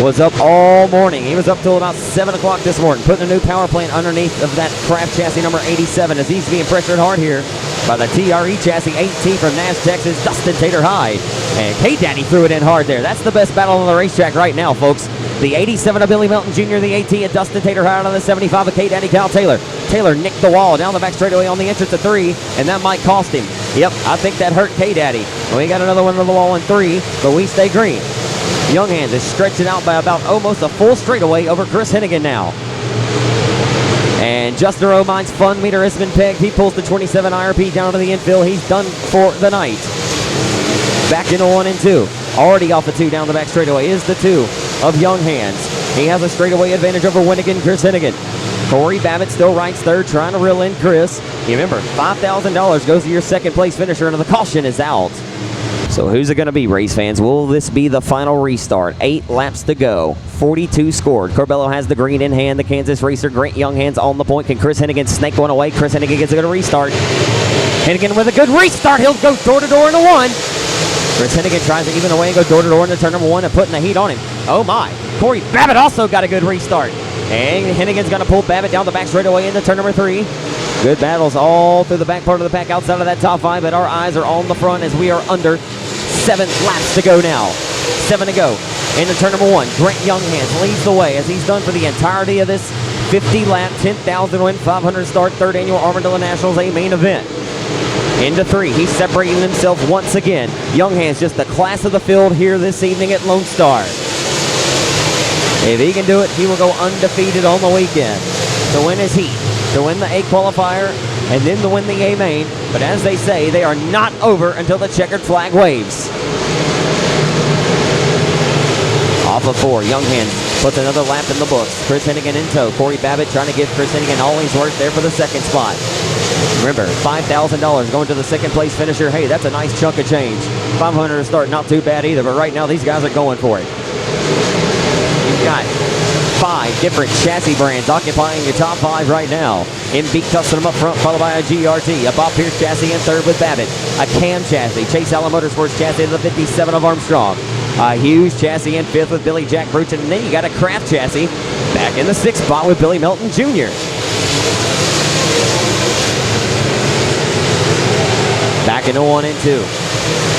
was up all morning. He was up till about 7 o'clock this morning, putting a new power plant underneath of that Craft chassis number 87 as he's being pressured hard here by the TRE chassis 18 from Nash, Texas, Dustin Tater High. And K-Daddy threw it in hard there. That's the best battle on the racetrack right now, folks. The 87 of Billy Milton Jr., the 18 of Dustin Tater High on the 75 of K-Daddy Cal Taylor. Taylor nicked the wall down the back straightaway on the entrance of 3, and that might cost him. Yep, I think that hurt K-Daddy. We got another one on the wall in 3, but we stay green. Young Hands is stretching out by about almost a full straightaway over Chris Hennigan now. And Justin Romine's fun meter has been pegged. He pulls the 27 IRP down to the infield. He's done for the night. Back into 1 and 2. Already off the 2 down the back straightaway is the 2 of Young Hands. He has a straightaway advantage over Winnigan Chris Hennigan. Corey Babbitt still rides 3rd, trying to reel in Chris. You remember, $5,000 goes to your 2nd place finisher, and the caution is out. So who's it going to be, race fans? Will this be the final restart? 8 laps to go. 42 scored. Corbello has the green in hand. The Kansas racer, Grant Younghands on the point. Can Chris Hennigan snake one away? Chris Hennigan gets a good restart. Hennigan with a good restart. He'll go door-to-door into 1. Chris Hennigan tries to even away and go door-to-door into turn number 1 and putting the heat on him. Oh, my. Corey Babbitt also got a good restart. And Hennigan's going to pull Babbitt down the back straightaway into turn number 3. Good battles all through the back part of the pack outside of that top 5, but our eyes are on the front as we are under 7 laps to go now. 7 to go. Into turn number 1, Grant Younghands leads the way as he's done for the entirety of this 50-lap, 10,000 win, 500 start, 3rd annual Armadillo Nationals, a main event. Into 3, he's separating himself once again. Younghands just the class of the field here this evening at Lone Star. If he can do it, he will go undefeated on the weekend. To win his heat, to win the A qualifier, and then to win the A main. But as they say, they are not over until the checkered flag waves. Off of 4, Younghands puts another lap in the books. Chris Hennigan in tow. Corey Babbitt trying to give Chris Hennigan all he's worth there for the 2nd spot. Remember, $5,000 going to the 2nd place finisher. Hey, that's a nice chunk of change. 500 to start, not too bad either, but right now these guys are going for it. You've got 5 different chassis brands occupying your top 5 right now. MB Custom up front, followed by a GRT, a Bob Pierce chassis in 3rd with Babbitt, a Cam chassis, Chase Allen Motorsports chassis in the 57 of Armstrong, a Hughes chassis in 5th with Billy Jack Bruton, and then you got a Kraft chassis back in the 6th spot with Billy Melton Jr. Back into 1 and 2.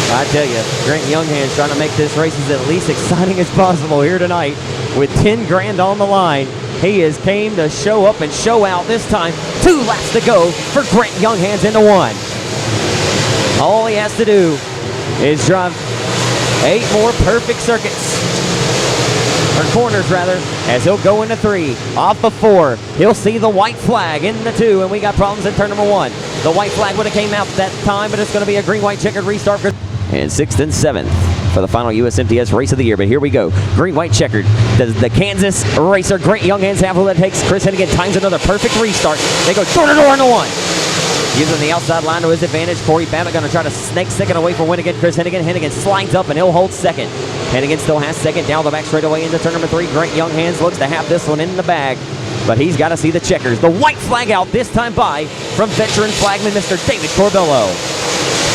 I tell you, Grant Younghands trying to make this race as at least exciting as possible here tonight with 10 grand on the line. He has came to show up and show out this time. 2 laps to go for Grant Younghands into 1. All he has to do is drive 8 more perfect circuits, or corners rather, as he'll go into 3. Off of 4, he'll see the white flag in the 2, and we got problems in turn number 1. The white flag would have came out that time, but it's going to be a green-white checkered restart. And 6th and 7th for the final USMTS race of the year. But here we go. Green-white checkered. Does the Kansas racer Grant Younghands have all it takes? Chris Hennigan times another perfect restart. They go door-to-door into 1. Using the outside line to his advantage. Corey Babbitt going to try to snake 2nd away from Winnigan. Chris Hennigan. Hennigan slides up and he'll hold 2nd. Hennigan still has 2nd down the back straightaway into turn number 3. Grant Younghands looks to have this one in the bag, but he's got to see the checkers. The white flag out this time by from veteran flagman Mr. David Corbello.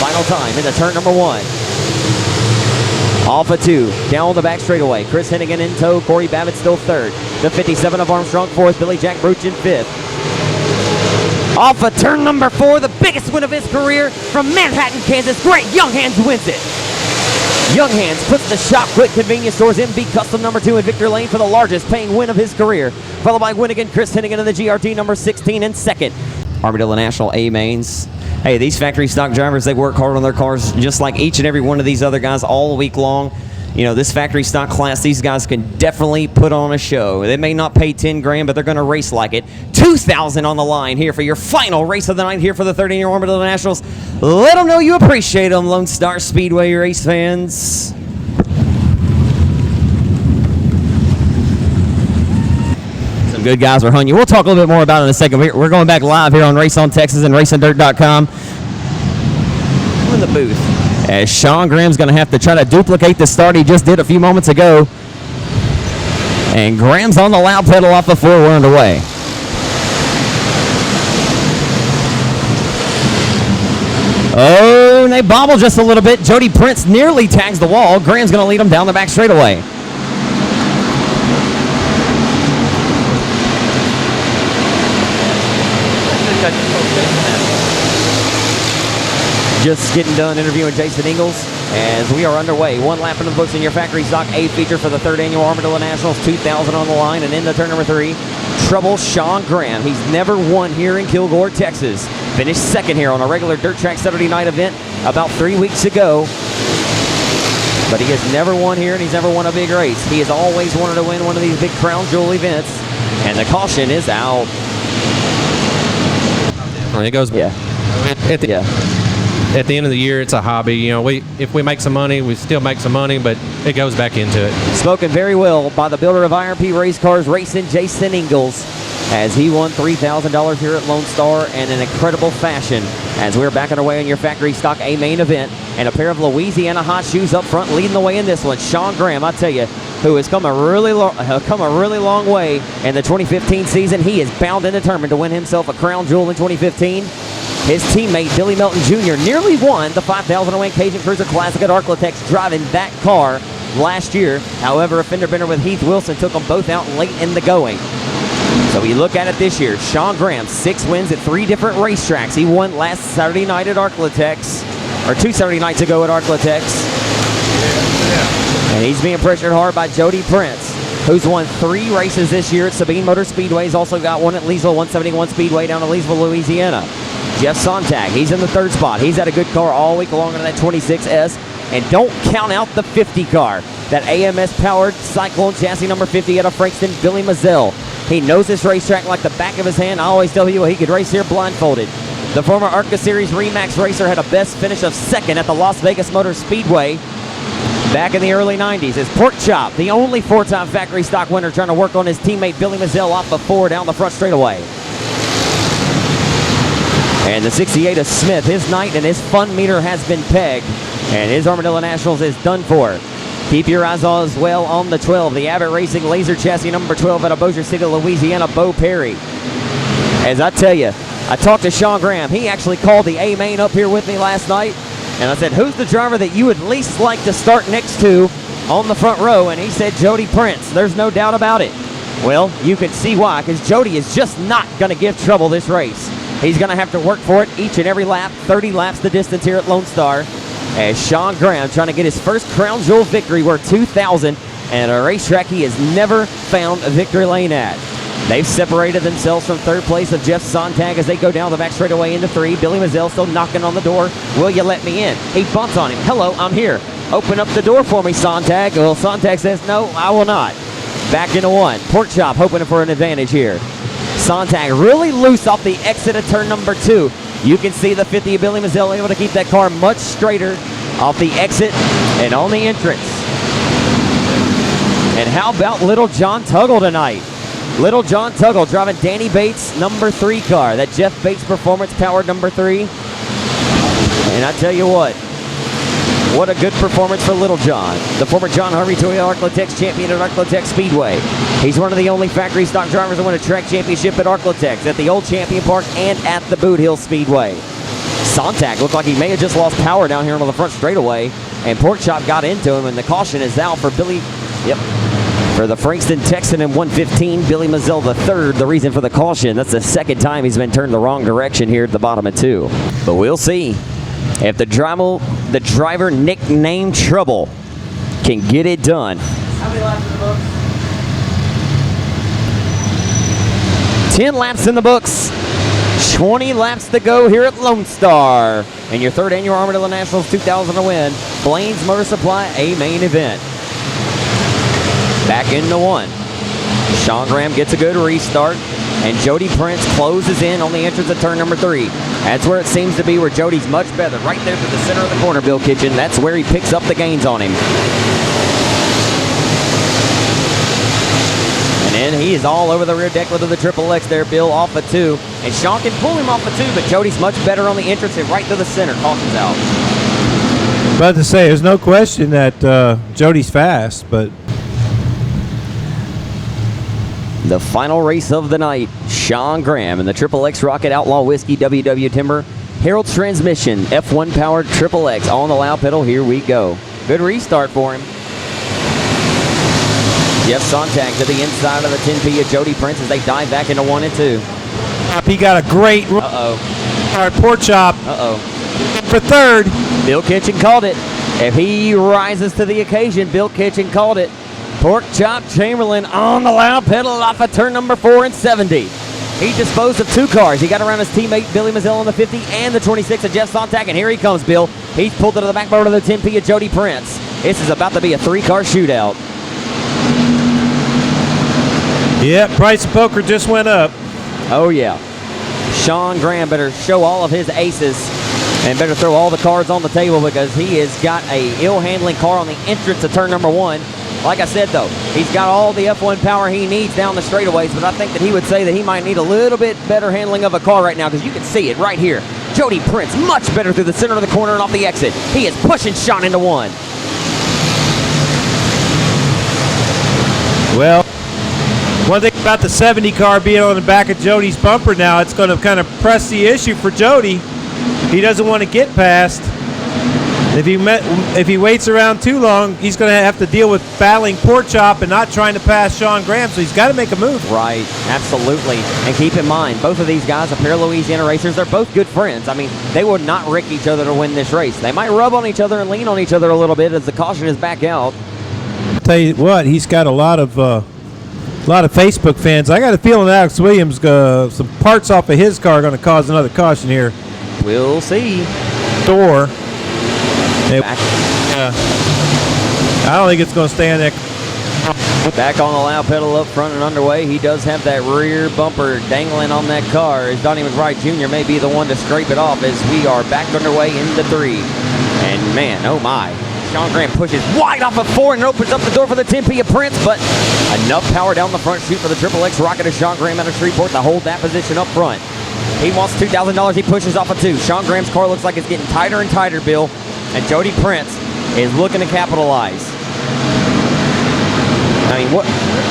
Final time into turn number 1. Off of 2, down the back straightaway. Chris Hennigan in tow. Corey Babbitt still 3rd. The 57 of Armstrong 4th. Billy Jack Bruton 5th. Off of turn number 4, the biggest win of his career from Manhattan, Kansas. Grant Younghands wins it. Younghands puts the Shop Quick Convenience Stores MB Custom number 2 in Victor Lane for the largest paying win of his career. Followed by Winnigan, Chris Hennigan in the GRT number 16 in 2nd. Armadillo National A mains. Hey, these factory stock drivers, they work hard on their cars just like each and every one of these other guys all week long. You know, this factory stock class, these guys can definitely put on a show. They may not pay 10 grand, but they're going to race like it. 2,000 on the line here for your final race of the night here for the 3rd annual Armadillo Nationals. Let them know you appreciate them, LoneStar Speedway race fans. Some good guys are hunting you. We'll talk a little bit more about it in a second. We're going back live here on Race on Texas and RacingDirt.com. In the booth, as Sean Graham's going to have to try to duplicate the start he just did a few moments ago. And Graham's on the loud pedal off the 4. We're underway. Oh, and they bobble just a little bit. Jody Prince nearly tags the wall. Graham's going to lead him down the back straightaway. Just getting done interviewing Jason Ingalls as we are underway. 1 lap in the books in your factory stock A feature for the 3rd annual Armadillo Nationals. 2,000 on the line, and into turn number 3, Trouble Sean Graham. He's never won here in Kilgore, Texas. Finished 2nd here on a regular dirt track Saturday night event about 3 weeks ago. But he has never won here, and he's never won a big race. He has always wanted to win one of these big crown jewel events, and the caution is out. It goes. Yeah. At the end of the year, it's a hobby. You know, if we make some money, we still make some money, but it goes back into it. Spoken very well by the builder of IRP Race Cars Racing, Jason Ingalls. as he won $3,000 here at Lone Star in an incredible fashion. As we're back underway in your factory stock A main event, and a pair of Louisiana hot shoes up front leading the way in this one. Sean Graham, I tell you, who has come a really long way in the 2015 season. He is bound and determined to win himself a crown jewel in 2015. His teammate Billy Melton Jr. nearly won the 5,000 to win Cajun Cruiser Classic at Arklatex driving that car last year. However, a fender bender with Heath Wilson took them both out late in the going. So we look at it this year. Sean Graham, 6 wins at 3 different racetracks. He won last Saturday night at Arklatex, or 2 Saturday nights ago at Arklatex. And he's being pressured hard by Jody Prince, who's won 3 races this year at Sabine Motor Speedway. He's also got one at Leesville 171 Speedway down in Leesville, Louisiana. Jeff Sontag, he's in the 3rd spot. He's had a good car all week long in that 26S. And don't count out the 50 car, that AMS-powered Cyclone chassis number 50 out of Frankston, Billy Mazzell. He knows this racetrack like the back of his hand. I always tell you he could race here blindfolded. The former ARCA Series Remax racer had a best finish of 2nd at the Las Vegas Motor Speedway back in the early 90s. His Pork Chop, the only 4-time factory stock winner, trying to work on his teammate Billy Mazzell off of 4 down the front straightaway. And the 68 of Smith, his night and his fun meter has been pegged, and his Armadillo Nationals is done for. Keep your eyes as well on the 12, the Abbott Racing Laser Chassis number 12 out of Bossier City, Louisiana, Bo Perry. As I tell you, I talked to Sean Graham. He actually called the A-Main up here with me last night, and I said, who's the driver that you would least like to start next to on the front row? And he said Jody Prince. There's no doubt about it. Well, you can see why, because Jody is just not going to give trouble this race. He's going to have to work for it each and every lap, 30 laps the distance here at Lone Star, as Sean Graham trying to get his first crown jewel victory worth $2,000 and a racetrack he has never found a victory lane at. They've separated themselves from 3rd place of Jeff Sontag as they go down the back straightaway into 3. Billy Mazzell still knocking on the door. Will you let me in? He bumps on him. Hello, I'm here. Open up the door for me, Sontag. Well, Sontag says, no, I will not. Back into 1. Pork Chop hoping for an advantage here. Sontag really loose off the exit of turn number 2. You can see the 50 of Billy Mazzell able to keep that car much straighter off the exit and on the entrance. And how about Little John Tuggle tonight? Little John Tuggle driving Danny Bates' number 3 car, that Jeff Bates Performance powered number 3. And I tell you what a good performance for Little John, the former John Harvey Toyota Arklatex champion at Arklatex Speedway. He's one of the only factory stock drivers to win a track championship at Arklatex, at the Old Champion Park, and at the Boot Hill Speedway. Sontag looked like he may have just lost power down here on the front straightaway, and Pork Chop got into him, and the caution is out for Billy. For the Frankston Texan in 115, Billy Mazzell the 3rd. The reason for the caution, that's the 2nd time he's been turned the wrong direction here at the bottom of 2. But we'll see if the driver nicknamed Trouble can get it done. How many laps in the books? 10 laps in the books. 20 laps to go here at Lone Star. And your 3rd annual Armadillo Nationals 2000 to win. Blaine's Motor Supply A-Main event. Back into 1. Sean Graham gets a good restart, and Jody Prince closes in on the entrance of turn number 3. That's where it seems to be where Jody's much better. Right there to the center of the corner, Bill Kitchen. That's where he picks up the gains on him. And then he is all over the rear decklet of the Triple X there, Bill, off of 2. And Sean can pull him off of 2, but Jody's much better on the entrance and right to the center. Caution's out. About to say, there's no question that Jody's fast, but the final race of the night, Sean Graham and the Triple X Rocket Outlaw Whiskey WW Timber Herald's Transmission F1 powered Triple X on the loud pedal. Here we go. Good restart for him. Jeff Sontag to the inside of the 10P of Jody Prince as they dive back into 1 and 2. He got a great All right, Pork Chop. For 3rd. Bill Kitchen called it. If he rises to the occasion, Bill Kitchen called it. Pork Chop Chamberlain on the loud pedal off of turn number 4 and 70. He disposed of 2 cars. He got around his teammate Billy Mazzell on the 50 and the 26 of Jeff Sontag, and here he comes, Bill. He's pulled into the backbone of the 10P of Jody Prince. This is about to be a 3-car shootout. Yeah, price of poker just went up. Oh, yeah. Sean Graham better show all of his aces and better throw all the cards on the table, because he has got a ill-handling car on the entrance to turn number 1. Like I said, though, he's got all the F1 power he needs down the straightaways, but I think that he would say that he might need a little bit better handling of a car right now, because you can see it right here. Jody Prince, much better through the center of the corner and off the exit. He is pushing Sean into one. Well, one thing about the 70 car being on the back of Jody's bumper now, it's going to kind of press the issue for Jody. He doesn't want to get past. If he waits around too long, he's going to have to deal with battling Pork Chop and not trying to pass Sean Graham, so he's got to make a move. Right, absolutely. And keep in mind, both of these guys, a pair of Louisiana racers, they're both good friends. I mean, they would not wreck each other to win this race. They might rub on each other and lean on each other a little bit as the caution is back out. I'll tell you what, he's got a lot of Facebook fans. I got a feeling Alex Williams, some parts off of his car are going to cause another caution here. We'll see. Door. I don't think it's going to stay on that. Back on the loud pedal up front and underway. He does have that rear bumper dangling on that car, as Donnie McBride Jr. may be the one to scrape it off as we are back underway into 3. And man, oh my. Sean Graham pushes wide off of 4 and opens up the door for the 10P of Prince, but enough power down the front chute for the Triple X rocket of Sean Graham out of Shreveport to hold that position up front. He wants $2,000. He pushes off of 2. Sean Graham's car looks like it's getting tighter and tighter, Bill. And Jody Prince is looking to capitalize. I mean, what?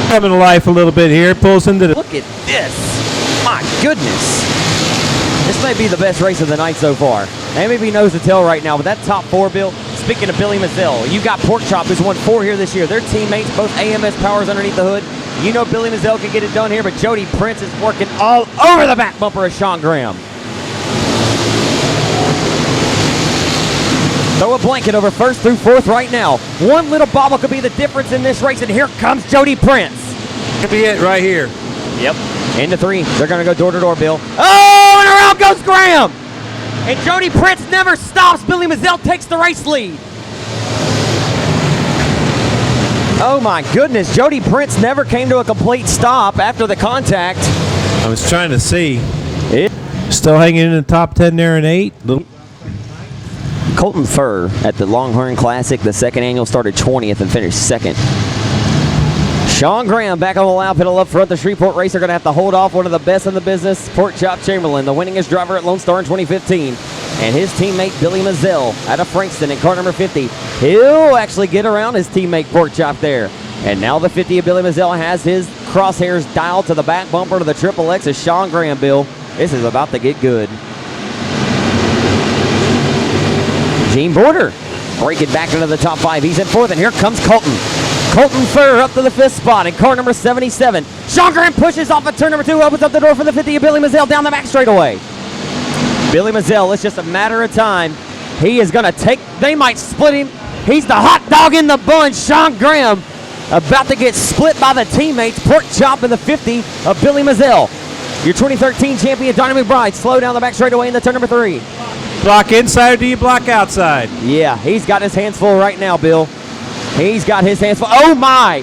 Coming to life a little bit here. Pulls into the. Look at this. My goodness. This may be the best race of the night so far. They may be nose to tail right now, but that top 4, Bill, speaking of Billy Mazzell, you got Pork Chop, who's won 4 here this year. Their teammates, both AMS powers underneath the hood. You know Billy Mazzell can get it done here, but Jody Prince is working all over the back bumper of Sean Graham. Throw a blanket over 1st through 4th right now. One little bobble could be the difference in this race, and here comes Jody Prince. Could be it right here. Yep. Into 3. They're going to go door to door, Bill. Oh, and around goes Graham. And Jody Prince never stops. Billy Mazzell takes the race lead. Oh my goodness, Jody Prince never came to a complete stop after the contact. I was trying to see. Still hanging in the top 10 there in 8. Colton Furr at the Longhorn Classic, the 2nd annual, started 20th and finished 2nd. Sean Graham back on the loud pedal up front. The Shreveport racer going to have to hold off one of the best in the business, Pork Chop Chamberlain, the winningest driver at Lone Star in 2015. And his teammate Billy Mazzell out of Frankston in car number 50. He'll actually get around his teammate Pork Chop there. And now the 50 of Billy Mazzell has his crosshairs dialed to the back bumper to the Triple X of Sean Graham, Bill. This is about to get good. Gene Border breaking back into the top 5. He's in 4th, and here comes Colton. Colton Furr up to the 5th spot in car number 77. Sean Graham pushes off at turn number 2, opens up the door for the 50 of Billy Mazzell down the back straightaway. Billy Mazzell, it's just a matter of time. He is going to take, they might split him. He's the hot dog in the bun. Sean Graham about to get split by the teammates. Pork Chop in the 50 of Billy Mazzell. Your 2013 champion, Donnie McBride, slow down the back straightaway in the turn number 3. Block inside or do you block outside? Yeah, he's got his hands full right now, Bill. He's got his hands full. Oh my!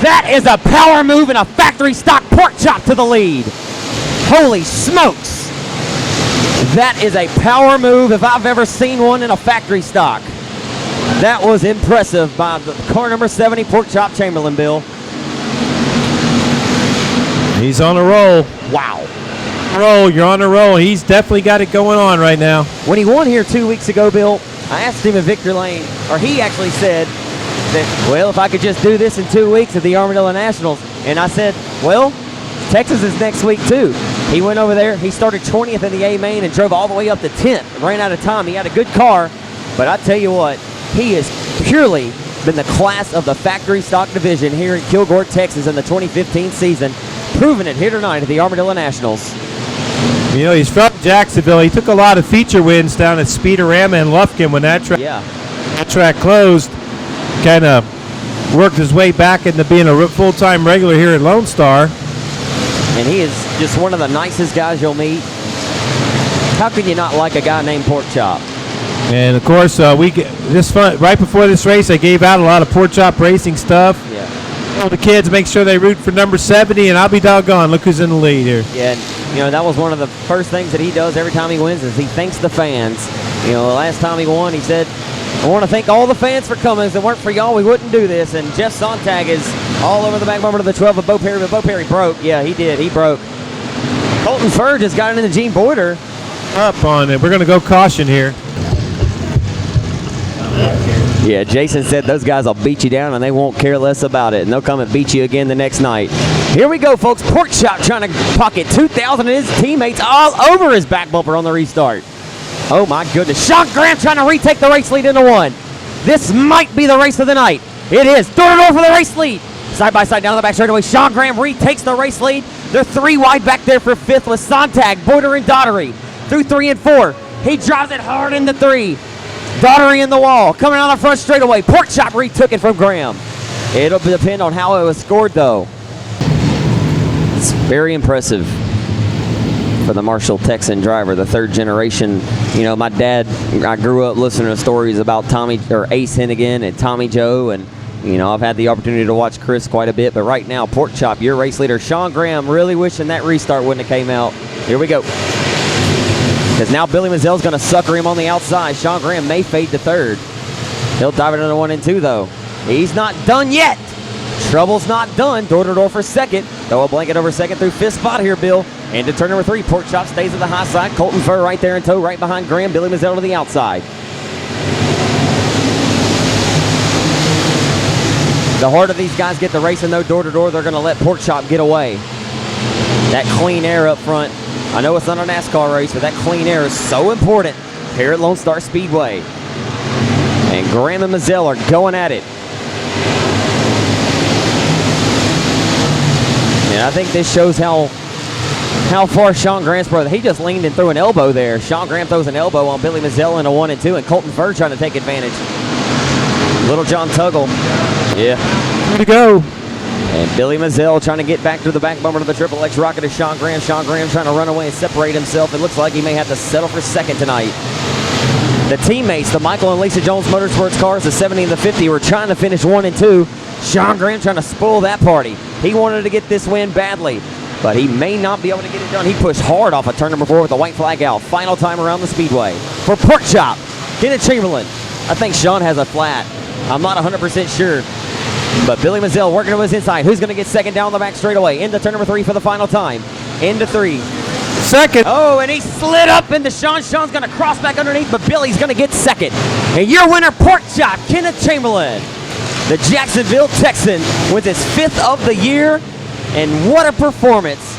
That is a power move and a factory stock Pork Chop to the lead. Holy smokes! That is a power move if I've ever seen one in a factory stock. That was impressive by the car number 70 Pork Chop Chamberlain, Bill. He's on a roll. Wow. You're on a roll. He's definitely got it going on right now. When he won here 2 weeks ago, Bill, I asked him at Victor Lane, or he actually said that, well, if I could just do this in 2 weeks at the Armadillo Nationals. And I said, well, Texas is next week too. He went over there. He started 20th in the A main and drove all the way up to 10th. Ran out of time. He had a good car. But I tell you what, he has purely been the class of the factory stock division here in Kilgore, Texas in the 2015 season. Proving it here tonight at the Armadillo Nationals. You know, he's from Jacksonville. He took a lot of feature wins down at Speedorama and Lufkin when that track closed. Kind of worked his way back into being a full-time regular here at Lone Star. And he is just one of the nicest guys you'll meet. How can you not like a guy named Pork Chop? And of course, right before this race, I gave out a lot of Pork Chop racing stuff. Yeah. Told the kids make sure they root for number 70, and I'll be doggone. Look who's in the lead here. Yeah, and, you know, that was one of the first things that he does every time he wins is he thanks the fans. You know, the last time he won, he said I want to thank all the fans for coming. If it weren't for y'all, we wouldn't do this. And Jeff Sontag is all over the back bumper to the 12 of Bo Perry, but Bo Perry broke. Yeah, he did. He broke. Colton Furr just got into Gene Boyder. Up on it. We're going to go caution here. Yeah, Jason said those guys will beat you down and they won't care less about it. And they'll come and beat you again the next night. Here we go, folks. Pork Chop trying to pocket 2,000 and his teammates all over his back bumper on the restart. Oh, my goodness. Sean Graham trying to retake the race lead into one. This might be the race of the night. It is. Door-to-door for the race lead. Side by side down the back straightaway. Sean Graham retakes the race lead. They're 3 wide back there for 5th with Sontag, Boyder, and Daugherty. Through 3 and 4. He drives it hard into 3. Daugherty in the wall. Coming on the front straightaway. Pork Chop retook it from Graham. It'll depend on how it was scored, though. It's very impressive for the Marshall Texan driver, the 3rd generation. You know, my dad, I grew up listening to stories about Ace Hennigan and Tommy Joe, and you know, I've had the opportunity to watch Chris quite a bit, but right now, Pork Chop, your race leader, Sean Graham, really wishing that restart wouldn't have came out. Here we go. Because now Billy Mazelle's going to sucker him on the outside. Sean Graham may fade to 3rd. He'll dive it into 1 and 2, though. He's not done yet. Trouble's not done. Door-to-door for 2nd. Throw a blanket over 2nd through 5th spot here, Bill. Into turn number 3. Pork Chop stays at the high side. Colton Furr right there in tow, right behind Graham. Billy Mazzelle to the outside. The harder these guys get the racing, though, door-to-door, they're going to let Pork Chop get away. That clean air up front. I know it's not a NASCAR race, but that clean air is so important here at LoneStar Speedway. And Graham and Mazzelle are going at it. And I think this shows how far Sean Graham's brother. He just leaned and threw an elbow there. Sean Graham throws an elbow on Billy Mazzelle in a 1 and 2, and Colton Furr trying to take advantage. Little John Tuggle. Yeah. Way to go. And Billy Mazzelle trying to get back to the back bumper to the Triple X rocket of Sean Graham. Sean Graham trying to run away and separate himself. It looks like he may have to settle for 2nd tonight. The teammates, the Michael and Lisa Jones Motorsports cars, the 70 and the 50, were trying to finish 1 and 2. Sean Graham trying to spoil that party. He wanted to get this win badly, but he may not be able to get it done. He pushed hard off of turn number 4 with the white flag out. Final time around the speedway. For Pork Chop, Kenneth Chamberlain. I think Sean has a flat. I'm not 100% sure. But Billy Mazzelle working to his inside. Who's going to get 2nd down the back straightaway? Into turn number 3 for the final time. Into 3. 2nd. Oh, and he slid up into Sean. Sean's going to cross back underneath, but Billy's going to get 2nd. And your winner, Pork Chop, Kenneth Chamberlain. The Jacksonville Texan with his 5th of the year. And what a performance